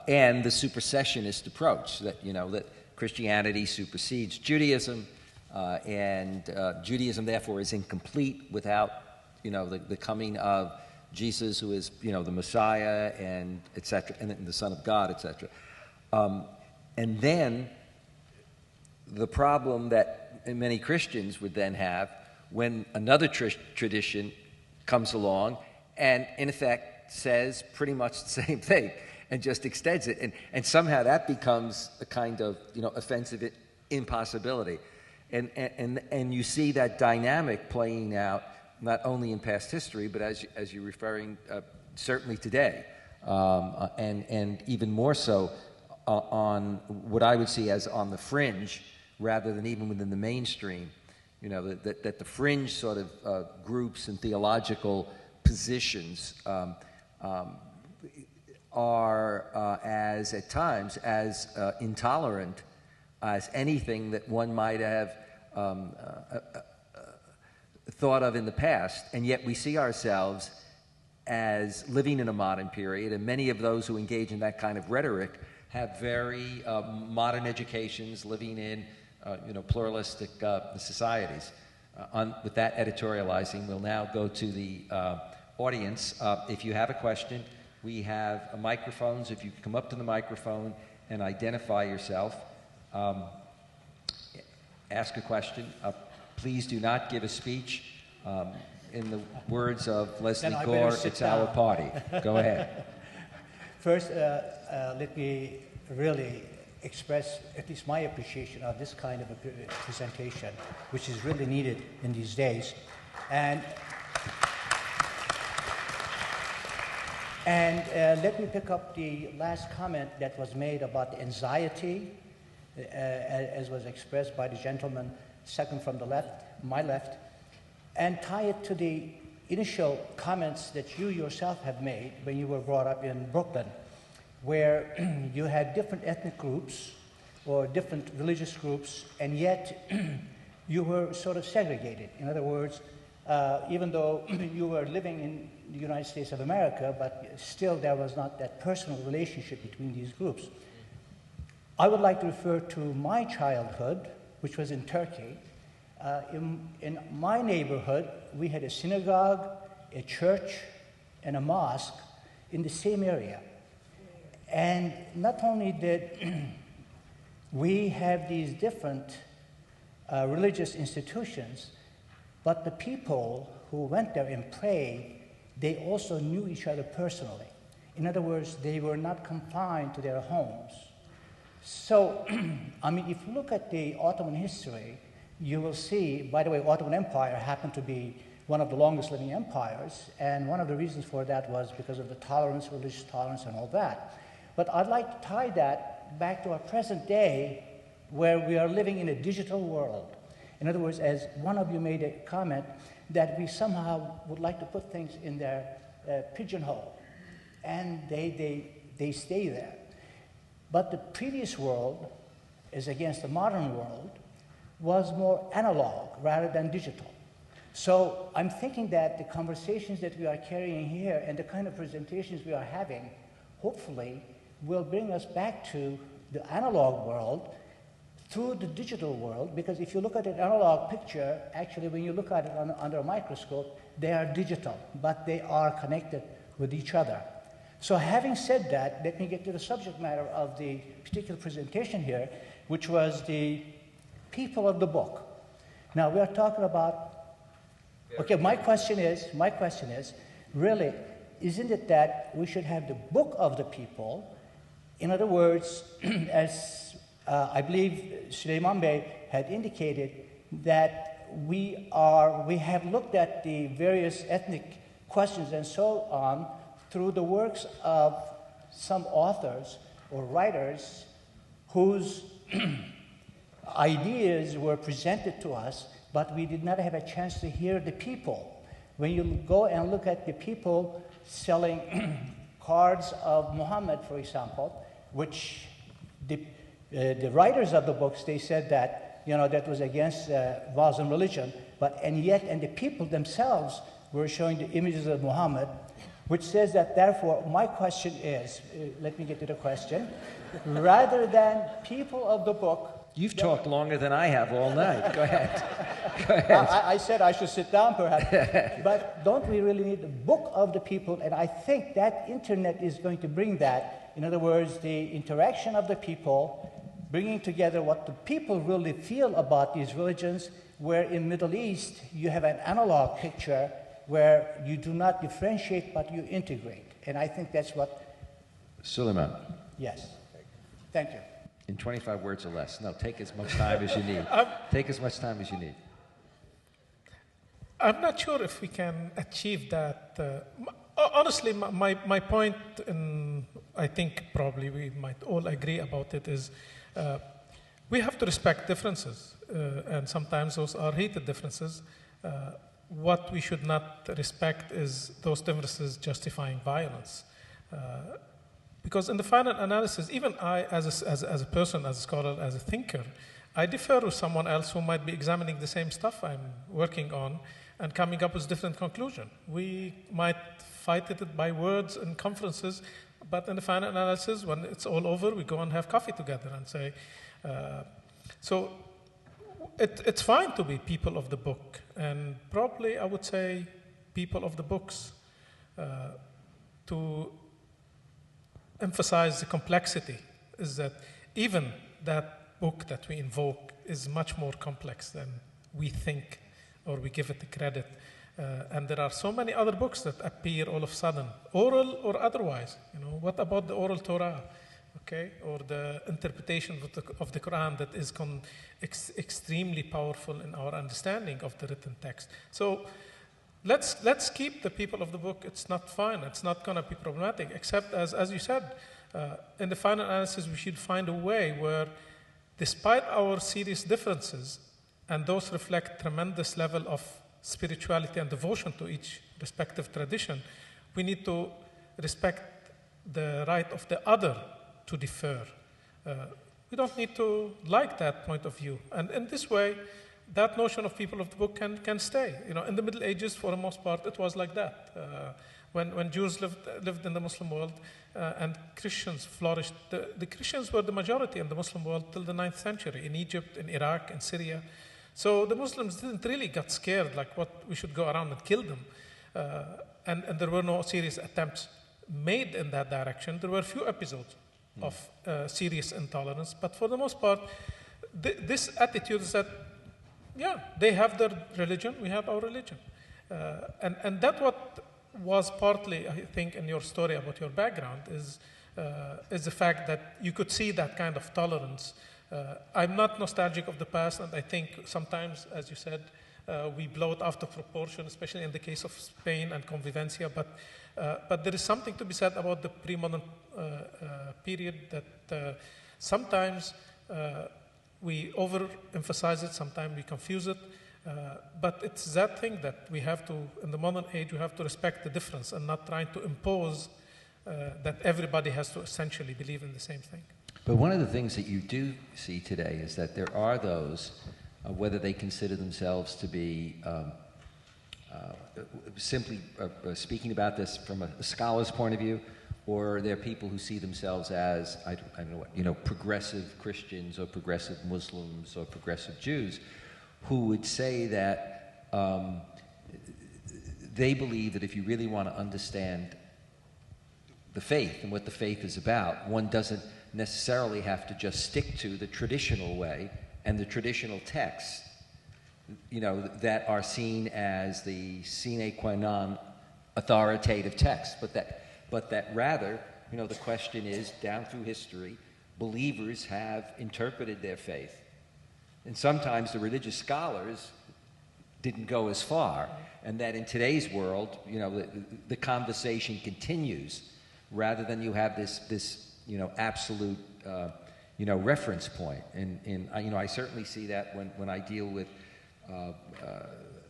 and the supersessionist approach that Christianity supersedes Judaism, and Judaism therefore is incomplete without the coming of Jesus, who is the Messiah, and etc., and the Son of God, etc. And then the problem that many Christians would then have when another tradition comes along and in effect says pretty much the same thing and just extends it, and somehow that becomes a kind of offensive impossibility, and you see that dynamic playing out not only in past history, but as you're referring, certainly today, and even more so on what I would see as on the fringe, rather than even within the mainstream. That the fringe sort of groups and theological positions are as at times as intolerant as anything that one might have thought of in the past, and yet we see ourselves as living in a modern period, and many of those who engage in that kind of rhetoric have very modern educations, living in pluralistic societies. With that editorializing, we'll now go to the audience, if you have a question, we have microphones. If you could come up to the microphone and identify yourself, ask a question. Please do not give a speech. In the words of Leslie Gore, it's our party. Go ahead. First, let me really express at least my appreciation of this kind of a presentation, which is really needed in these days. And let me pick up the last comment that was made about the anxiety, as was expressed by the gentleman second from the left, my left, and tie it to the initial comments that you yourself have made when you were brought up in Brooklyn, where you had different ethnic groups or different religious groups, and yet you were sort of segregated. In other words, even though you were living in the United States of America, but still there was not that personal relationship between these groups. I would like to refer to my childhood, which was in Turkey. In my neighborhood, we had a synagogue, a church, and a mosque in the same area. And not only did we have these different religious institutions, but the people who went there and prayed, they also knew each other personally. In other words, they were not confined to their homes. So, I mean, if you look at the Ottoman history, you will see, by the way, Ottoman Empire happened to be one of the longest living empires, and one of the reasons for that was because of the tolerance, religious tolerance, and all that. But I'd like to tie that back to our present day, where we are living in a digital world. In other words, as one of you made a comment, that we somehow would like to put things in their pigeonhole, and they stay there. But the previous world, as against the modern world, was more analog rather than digital. So I'm thinking that the conversations that we are carrying here and the kind of presentations we are having, hopefully, will bring us back to the analog world through the digital world, because if you look at an analog picture, actually when you look at it under a microscope, they are digital, but they are connected with each other. So having said that, let me get to the subject matter of the particular presentation here, which was the people of the book. Now we are talking about, okay, my question is, really, isn't it that we should have the book of the people? In other words, as I believe Suleiman A had indicated, that we have looked at the various ethnic questions and so on through the works of some authors or writers whose ideas were presented to us, but we did not have a chance to hear the people. When you go and look at the people selling cards of Muhammad, for example, which the writers of the books, they said that, you know, that was against Muslim religion, and the people themselves were showing the images of Muhammad, which says that, therefore, my question is, let me get to the question, rather than people of the book. You've talked longer than I have all night. Go ahead. Go ahead. I said I should sit down, perhaps. But don't we really need the book of the people? And I think that internet is going to bring that. In other words, the interaction of the people, bringing together what the people really feel about these religions, where in Middle East you have an analog picture where you do not differentiate, but you integrate. And I think that's what... Suleiman. Yes. Thank you. In 25 words or less. No, take as much time as you need. Take as much time as you need. I'm not sure if we can achieve that. Honestly, my point, and I think probably we might all agree about it, is we have to respect differences. And sometimes those are heated differences. What we should not respect is those differences justifying violence. Because in the final analysis, even I, as a person, as a scholar, as a thinker, I differ with someone else who might be examining the same stuff I'm working on and coming up with different conclusion. We might fight it by words and conferences, but in the final analysis, when it's all over, we go and have coffee together and say, so it's fine to be people of the book, and probably I would say people of the books. to emphasize the complexity, is that even that book that we invoke is much more complex than we think or we give it the credit. And there are so many other books that appear all of a sudden, oral or otherwise. What about the oral Torah, okay, or the interpretation of the Quran that is extremely powerful in our understanding of the written text? So let's keep the people of the book. It's not fine. It's not going to be problematic, except as you said, in the final analysis, we should find a way where, despite our serious differences, and those reflect tremendous level of spirituality and devotion to each respective tradition, we need to respect the right of the other to differ. We don't need to like that point of view. And in this way, that notion of people of the book can stay. In the Middle Ages, for the most part, it was like that. When Jews lived in the Muslim world and Christians flourished, the Christians were the majority in the Muslim world till the 9th century, in Egypt, in Iraq, in Syria. So the Muslims didn't really get scared, like what we should go around and kill them. And there were no serious attempts made in that direction. There were a few episodes of serious intolerance, but for the most part, this attitude is that, yeah, they have their religion, we have our religion. And that what was partly, I think, in your story about your background is the fact that you could see that kind of tolerance. I'm not nostalgic of the past, and I think sometimes, as you said, we blow it out of proportion, especially in the case of Spain and convivencia, but there is something to be said about the pre-modern period that sometimes we overemphasize it, sometimes we confuse it, but it's that thing that we have to, in the modern age, we have to respect the difference and not trying to impose that everybody has to essentially believe in the same thing. But one of the things that you do see today is that there are those, whether they consider themselves to be simply speaking about this from a scholar's point of view, or they're people who see themselves as, I don't know, progressive Christians or progressive Muslims or progressive Jews, who would say that they believe that if you really want to understand the faith and what the faith is about, one doesn't necessarily have to just stick to the traditional way and the traditional texts, that are seen as the sine qua non authoritative text, but that rather, the question is, down through history, believers have interpreted their faith. And sometimes the religious scholars didn't go as far, and that in today's world, the conversation continues, rather than you have this absolute, reference point. And I certainly see that when I deal with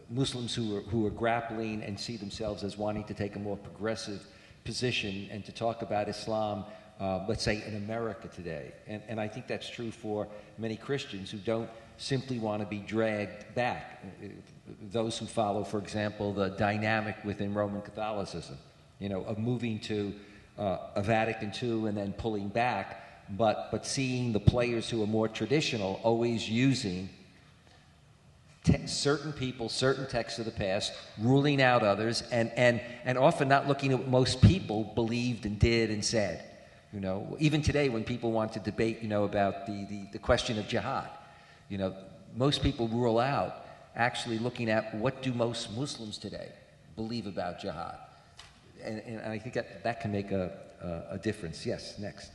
Muslims who are grappling and see themselves as wanting to take a more progressive position and to talk about Islam, let's say in America today. And I think that's true for many Christians who don't simply want to be dragged back. Those who follow, for example, the dynamic within Roman Catholicism, of moving to a Vatican II and then pulling back, but seeing the players who are more traditional always using certain people, certain texts of the past, ruling out others, and often not looking at what most people believed and did and said. Even today when people want to debate, about the question of jihad, most people rule out actually looking at what do most Muslims today believe about jihad. And I think that can make a difference. Yes, next.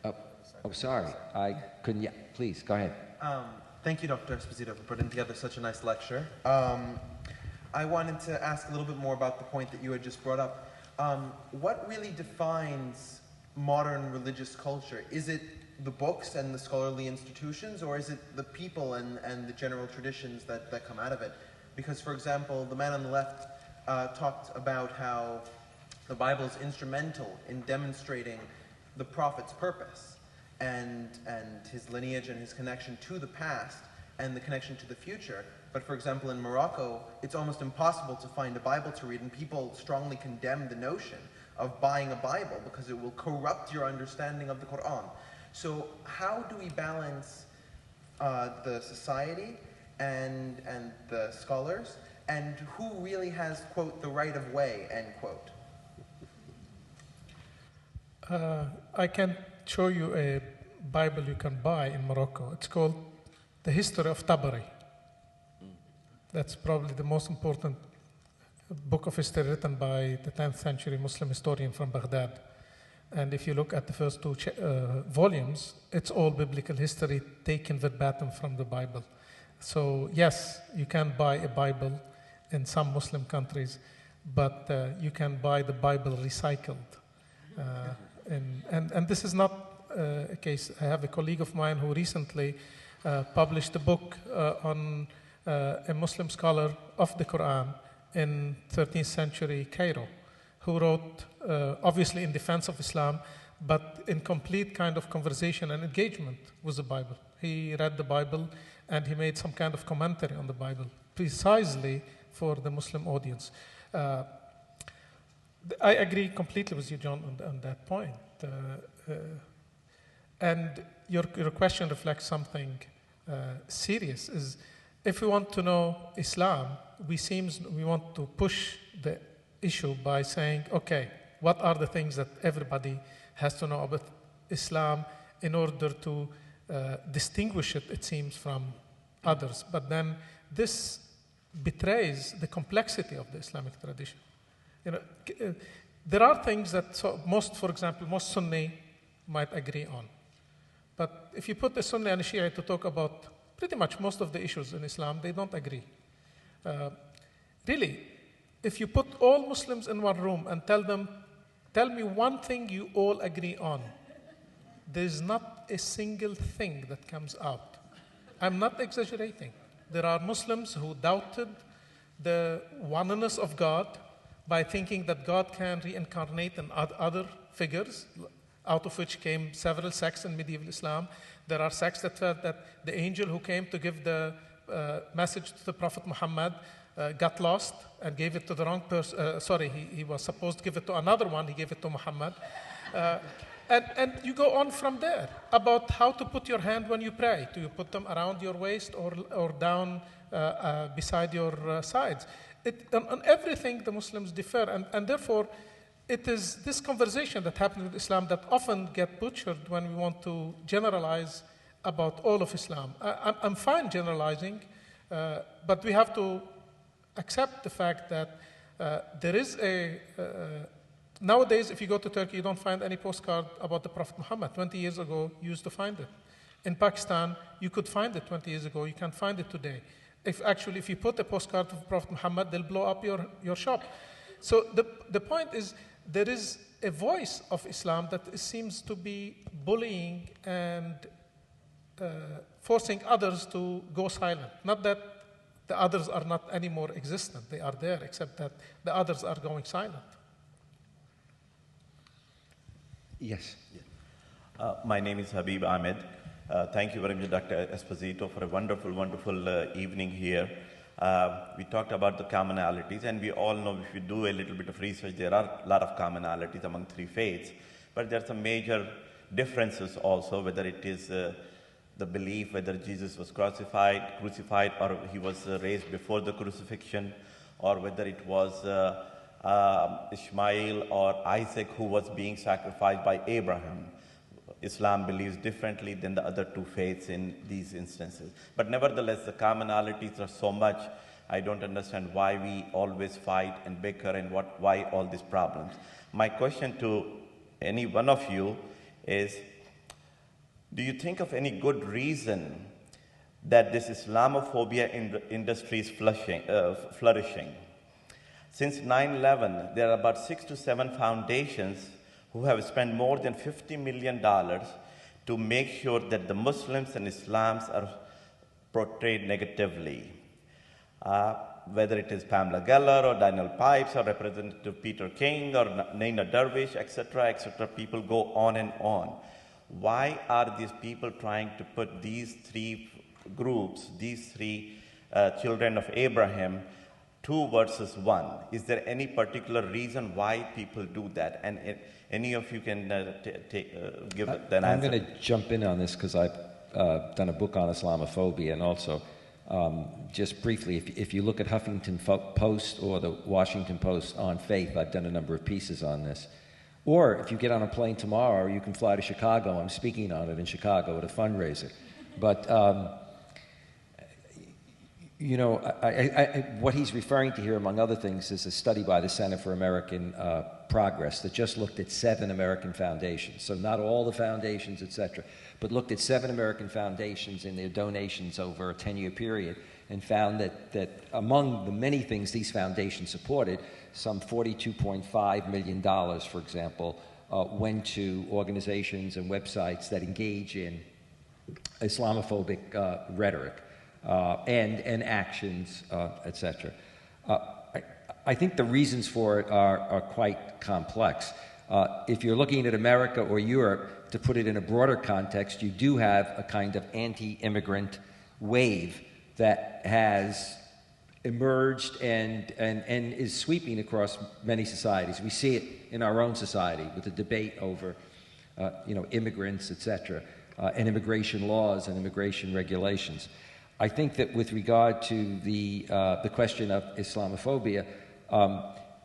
Oh, sorry. I couldn't. Yeah, please, go ahead. Thank you, Dr. Esposito, for putting together such a nice lecture. I wanted to ask a little bit more about the point that you had just brought up. What really defines modern religious culture? Is it the books and the scholarly institutions, or is it the people and the general traditions that come out of it? Because, for example, the man on the left talked about how the Bible is instrumental in demonstrating the prophet's purpose and his lineage and his connection to the past and the connection to the future. But for example, in Morocco, it's almost impossible to find a Bible to read, and people strongly condemn the notion of buying a Bible because it will corrupt your understanding of the Quran. So how do we balance the society and the scholars and who really has, quote, the right of way, end quote? I can show you a Bible you can buy in Morocco. It's called The History of Tabari. That's probably the most important book of history written by the 10th century Muslim historian from Baghdad. And if you look at the first two volumes, it's all biblical history taken verbatim from the Bible. So yes, you can buy a Bible in some Muslim countries, but you can buy the Bible recycled. And this is not a case. I have a colleague of mine who recently published a book on a Muslim scholar of the Quran in 13th century Cairo, who wrote, obviously in defense of Islam, but in complete kind of conversation and engagement with the Bible. He read the Bible and he made some kind of commentary on the Bible, precisely for the Muslim audience. I agree completely with you, John, on that point. And your question reflects something serious. Is if we want to know Islam, we want to push the issue by saying, okay, what are the things that everybody has to know about Islam in order to distinguish it, it seems, from others. But then this betrays the complexity of the Islamic tradition. You know, there are things that for example, most Sunni might agree on. But if you put a Sunni and a Shia to talk about pretty much most of the issues in Islam, they don't agree. Really, if you put all Muslims in one room and tell me one thing you all agree on, there's not a single thing that comes out. I'm not exaggerating. There are Muslims who doubted the oneness of God by thinking that God can reincarnate in other figures, out of which came several sects in medieval Islam. There are sects that felt that the angel who came to give the message to the Prophet Muhammad got lost and gave it to the wrong person. He was supposed to give it to another one. He gave it to Muhammad. And you go on from there about how to put your hand when you pray. Do you put them around your waist or down beside your sides? On everything, the Muslims differ. And therefore, it is this conversation that happens with Islam that often get butchered when we want to generalize about all of Islam. I'm fine generalizing, but we have to accept the fact that there is nowadays, if you go to Turkey, you don't find any postcard about the Prophet Muhammad. 20 years ago, you used to find it. In Pakistan, you could find it 20 years ago. You can't find it today. If you put a postcard of Prophet Muhammad, they'll blow up your shop. So the point is, there is a voice of Islam that seems to be bullying and forcing others to go silent. Not that the others are not anymore existent. They are there, except that the others are going silent. Yes. My name is Habib Ahmed. Thank you very much, Dr. Esposito, for a wonderful, wonderful evening here. We talked about the commonalities, and we all know if you do a little bit of research, there are a lot of commonalities among three faiths, but there are some major differences also, whether it is the belief whether Jesus was crucified, or he was raised before the crucifixion, or whether it was Ishmael or Isaac who was being sacrificed by Abraham. Islam believes differently than the other two faiths in these instances. But nevertheless, the commonalities are so much, I don't understand why we always fight and bicker and why all these problems. My question to any one of you is, do you think of any good reason that this Islamophobia industry is flourishing? Since 9/11, there are about 6 to 7 foundations who have spent more than $50 million to make sure that the Muslims and Islams are portrayed negatively. Whether it is Pamela Geller or Daniel Pipes or Representative Peter King or Naina Darwish, etc., people go on and on. Why are these people trying to put these three groups, these three children of Abraham, 2 versus 1? Is there any particular reason why people do that? And any of you can give an answer. I'm going to jump in on this because I've done a book on Islamophobia, and also Just briefly, if you look at Huffington Post or the Washington Post on faith, I've done a number of pieces on this. Or if you get on a plane tomorrow, you can fly to Chicago. I'm speaking on it in Chicago at a fundraiser. But, you know, what he's referring to here, among other things, is a study by the Center for American Progress that just looked at 7 American foundations. So not all the foundations, et cetera, but looked at 7 American foundations and their donations over a 10-year period, and found that among the many things these foundations supported, some $42.5 million, for example, went to organizations and websites that engage in Islamophobic rhetoric and actions, etc. I think the reasons for it are quite complex. If you're looking at America or Europe, to put it in a broader context, you do have a kind of anti-immigrant wave that has emerged and is sweeping across many societies. We see it in our own society with the debate over immigrants, etc., and immigration laws and immigration regulations. I think that with regard to the question of Islamophobia,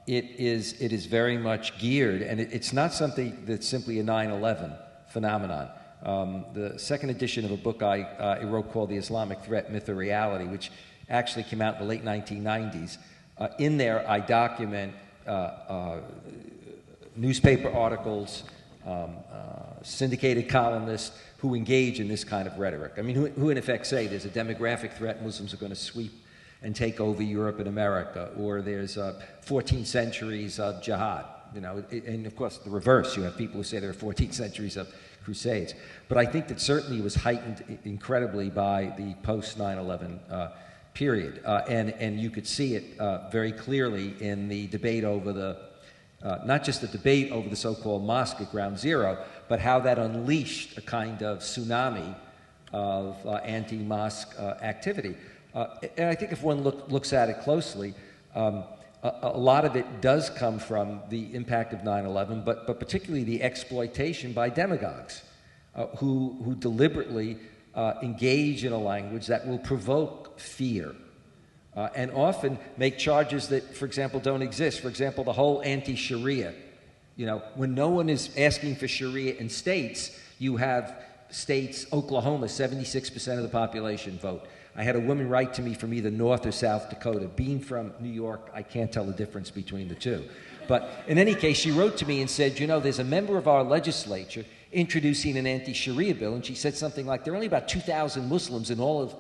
it is very much geared, and it's not something that's simply a 9/11 phenomenon. The second edition of a book I wrote called The Islamic Threat, Myth or Reality, which actually came out in the late 1990s. In there, I document newspaper articles, syndicated columnists who engage in this kind of rhetoric. I mean, who in effect say there's a demographic threat, Muslims are going to sweep and take over Europe and America, or there's 14 centuries of jihad, and of course the reverse. You have people who say there are 14 centuries of crusades. But I think that certainly was heightened incredibly by the post-9/11 period, and you could see it very clearly in the debate over not just the debate over the so-called mosque at Ground Zero, but how that unleashed a kind of tsunami of anti-mosque activity. And I think if one looks at it closely, a lot of it does come from the impact of 9/11, but particularly the exploitation by demagogues who deliberately engage in a language that will provoke fear. And often make charges that, for example, don't exist. For example, the whole anti-Sharia. When no one is asking for Sharia in states, you have states, Oklahoma, 76% of the population vote. I had a woman write to me from either North or South Dakota. Being from New York, I can't tell the difference between the two. But in any case, she wrote to me and said, there's a member of our legislature introducing an anti-Sharia bill, and she said something like, there are only about 2,000 Muslims in all of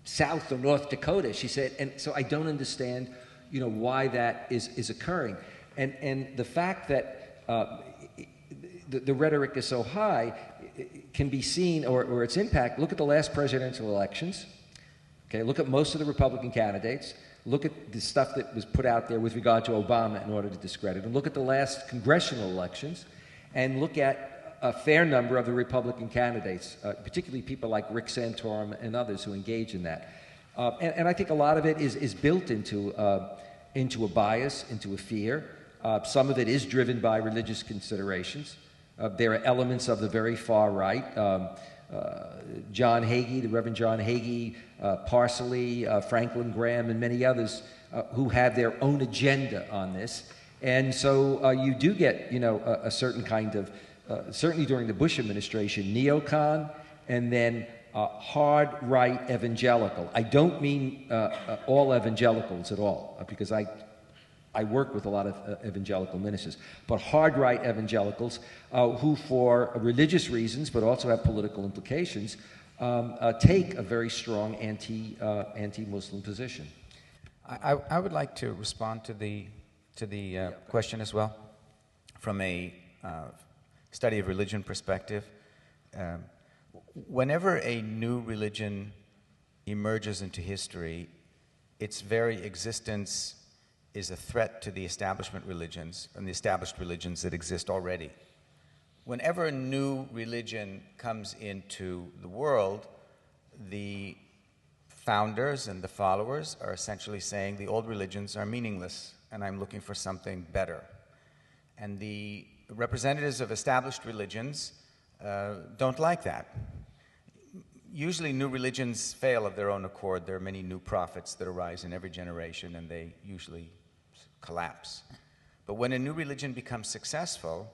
South or North Dakota, she said, and so I don't understand, why that is occurring. And the fact that the rhetoric is so high can be seen, or its impact. Look at the last presidential elections. Okay, look at most of the Republican candidates. Look at the stuff that was put out there with regard to Obama in order to discredit him. Look at the last congressional elections, and look at a fair number of the Republican candidates, particularly people like Rick Santorum and others who engage in that. And I think a lot of it is built into a bias, into a fear. Some of it is driven by religious considerations. There are elements of the very far right. John Hagee, the Reverend John Hagee, Parsley, Franklin Graham, and many others who have their own agenda on this. And so you do get, a certain kind of, certainly during the Bush administration, neocon, and then hard right evangelical. I don't mean all evangelicals at all, because I work with a lot of evangelical ministers, but hard right evangelicals who, for religious reasons, but also have political implications, take a very strong anti-Muslim position. I would like to respond to the question as well, from a study of religion perspective. Whenever a new religion emerges into history, its very existence is a threat to the establishment religions and the established religions that exist already. Whenever a new religion comes into the world, the founders and the followers are essentially saying the old religions are meaningless and I'm looking for something better. And the representatives of established religions don't like that. usually new religions fail of their own accord. There are many new prophets that arise in every generation, and they usually collapse. But when a new religion becomes successful,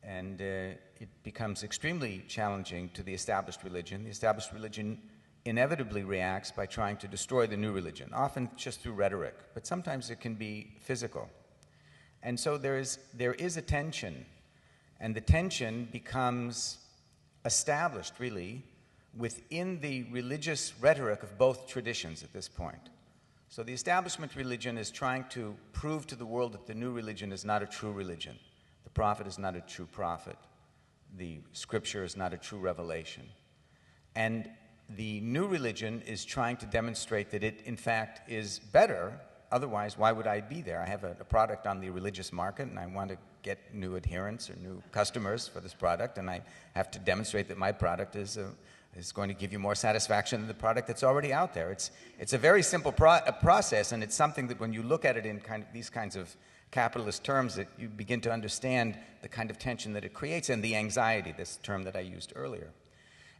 and it becomes extremely challenging to the established religion inevitably reacts by trying to destroy the new religion, often just through rhetoric, but sometimes it can be physical. And so there is a tension, and the tension becomes established, really, within the religious rhetoric of both traditions at this point. So the establishment religion is trying to prove to the world that the new religion is not a true religion. The prophet is not a true prophet. The scripture is not a true revelation. And the new religion is trying to demonstrate that it, in fact, is better. Otherwise, why would I be there? I have a product on the religious market, and I want to get new adherents or new customers for this product, and I have to demonstrate that my product is going to give you more satisfaction than the product that's already out there. It's a very simple process, and it's something that when you look at it in these kinds of capitalist terms, that you begin to understand the kind of tension that it creates and the anxiety, this term that I used earlier.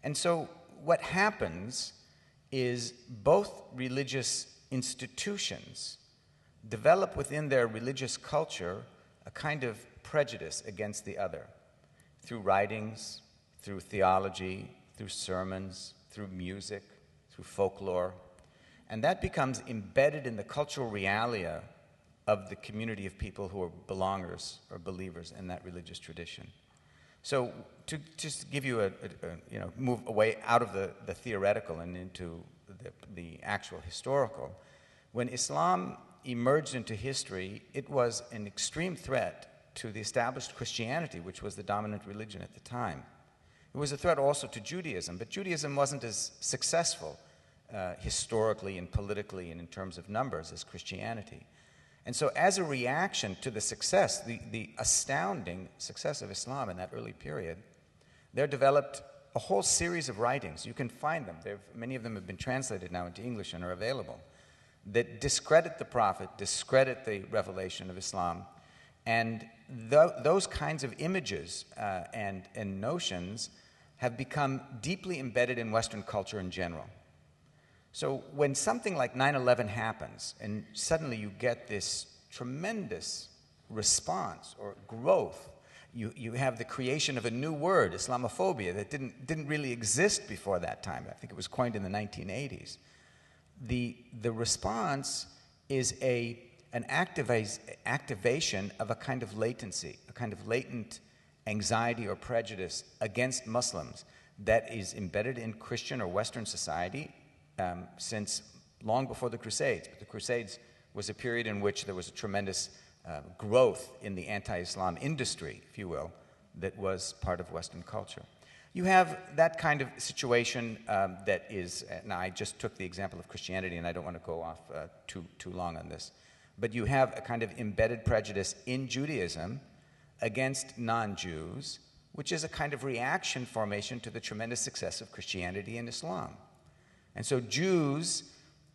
And so what happens is both religious institutions develop within their religious culture a kind of prejudice against the other through writings, through theology, through sermons, through music, through folklore. And that becomes embedded in the cultural realia of the community of people who are belongers or believers in that religious tradition. So to just give you move away out of the theoretical and into the actual historical, when Islam emerged into history, it was an extreme threat to the established Christianity, which was the dominant religion at the time. It was a threat also to Judaism, but Judaism wasn't as successful historically and politically and in terms of numbers as Christianity. And so as a reaction to the success, the astounding success of Islam in that early period, there developed a whole series of writings. You can find them. Many of them have been translated now into English and are available, that discredit the Prophet, discredit the revelation of Islam. And those kinds of images and notions have become deeply embedded in Western culture in general. So when something like 9/11 happens, and suddenly you get this tremendous response or growth, you have the creation of a new word, Islamophobia, that didn't really exist before that time. I think it was coined in the 1980s. The response is an activation of a kind of latency, a kind of latent anxiety or prejudice against Muslims that is embedded in Christian or Western society since long before the Crusades. But the Crusades was a period in which there was a tremendous growth in the anti-Islam industry, if you will, that was part of Western culture. You have that kind of situation that is, now I just took the example of Christianity and I don't want to go off too long on this, but you have a kind of embedded prejudice in Judaism against non-Jews, which is a kind of reaction formation to the tremendous success of Christianity and Islam. And so Jews,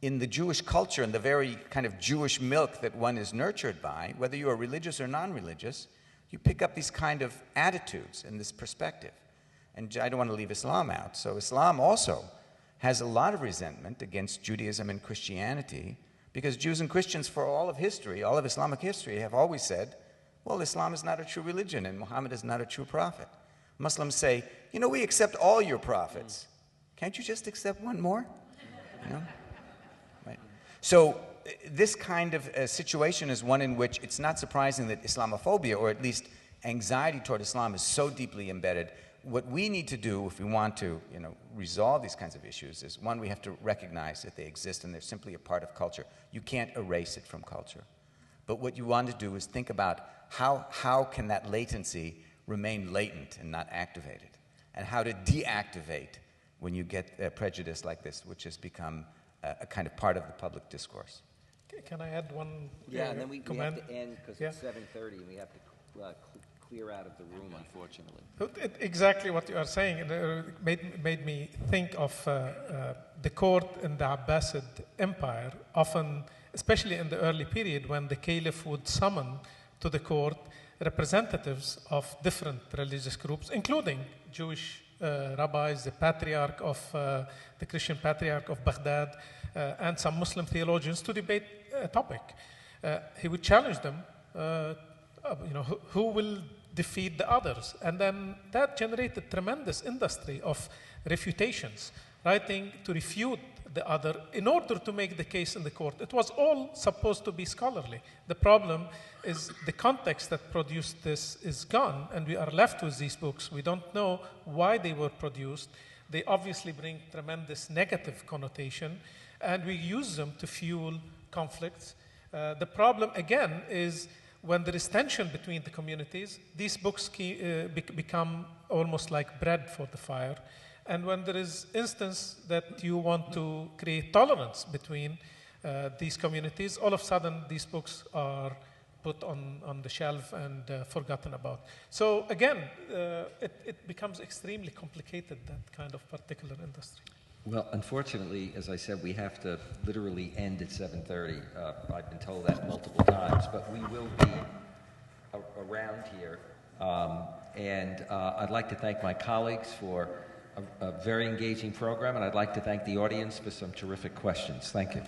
in the Jewish culture and the very kind of Jewish milk that one is nurtured by, whether you are religious or non-religious, you pick up these kind of attitudes and this perspective. And I don't want to leave Islam out. So Islam also has a lot of resentment against Judaism and Christianity because Jews and Christians for all of history, all of Islamic history, have always said, well, Islam is not a true religion and Muhammad is not a true prophet. Muslims say, we accept all your prophets. Can't you just accept one more? Right. So this kind of situation is one in which it's not surprising that Islamophobia, or at least anxiety toward Islam, is so deeply embedded. What we need to do if we want to resolve these kinds of issues is, one, we have to recognize that they exist and they're simply a part of culture. You can't erase it from culture. But what you want to do is think about how can that latency remain latent and not activated, and how to deactivate when you get prejudice like this, which has become a kind of part of the public discourse. Can I add one Yeah, and then we have to end because Yeah. it's 7:30 and we have to clear out of the room, unfortunately. Exactly what you are saying made me think of the court in the Abbasid Empire, often, especially in the early period, when the caliph would summon to the court representatives of different religious groups, including Jewish rabbis, the patriarch of the Christian patriarch of Baghdad, and some Muslim theologians to debate a topic. He would challenge them, who will defeat the others? And then that generated tremendous industry of refutations, writing to refute the other in order to make the case in the court. It was all supposed to be scholarly. The problem is the context that produced this is gone, and we are left with these books. We don't know why they were produced. They obviously bring tremendous negative connotation, and we use them to fuel conflicts. The problem, again, is when there is tension between the communities, these books become almost like bread for the fire. And when there is instance that you want to create tolerance between these communities, all of a sudden these books are put on the shelf and forgotten about. So again, it becomes extremely complicated, that kind of particular industry. Well, unfortunately, as I said, we have to literally end at 7:30. I've been told that multiple times, but we will be around here. I'd like to thank my colleagues for a very engaging program, and I'd like to thank the audience for some terrific questions. Thank you.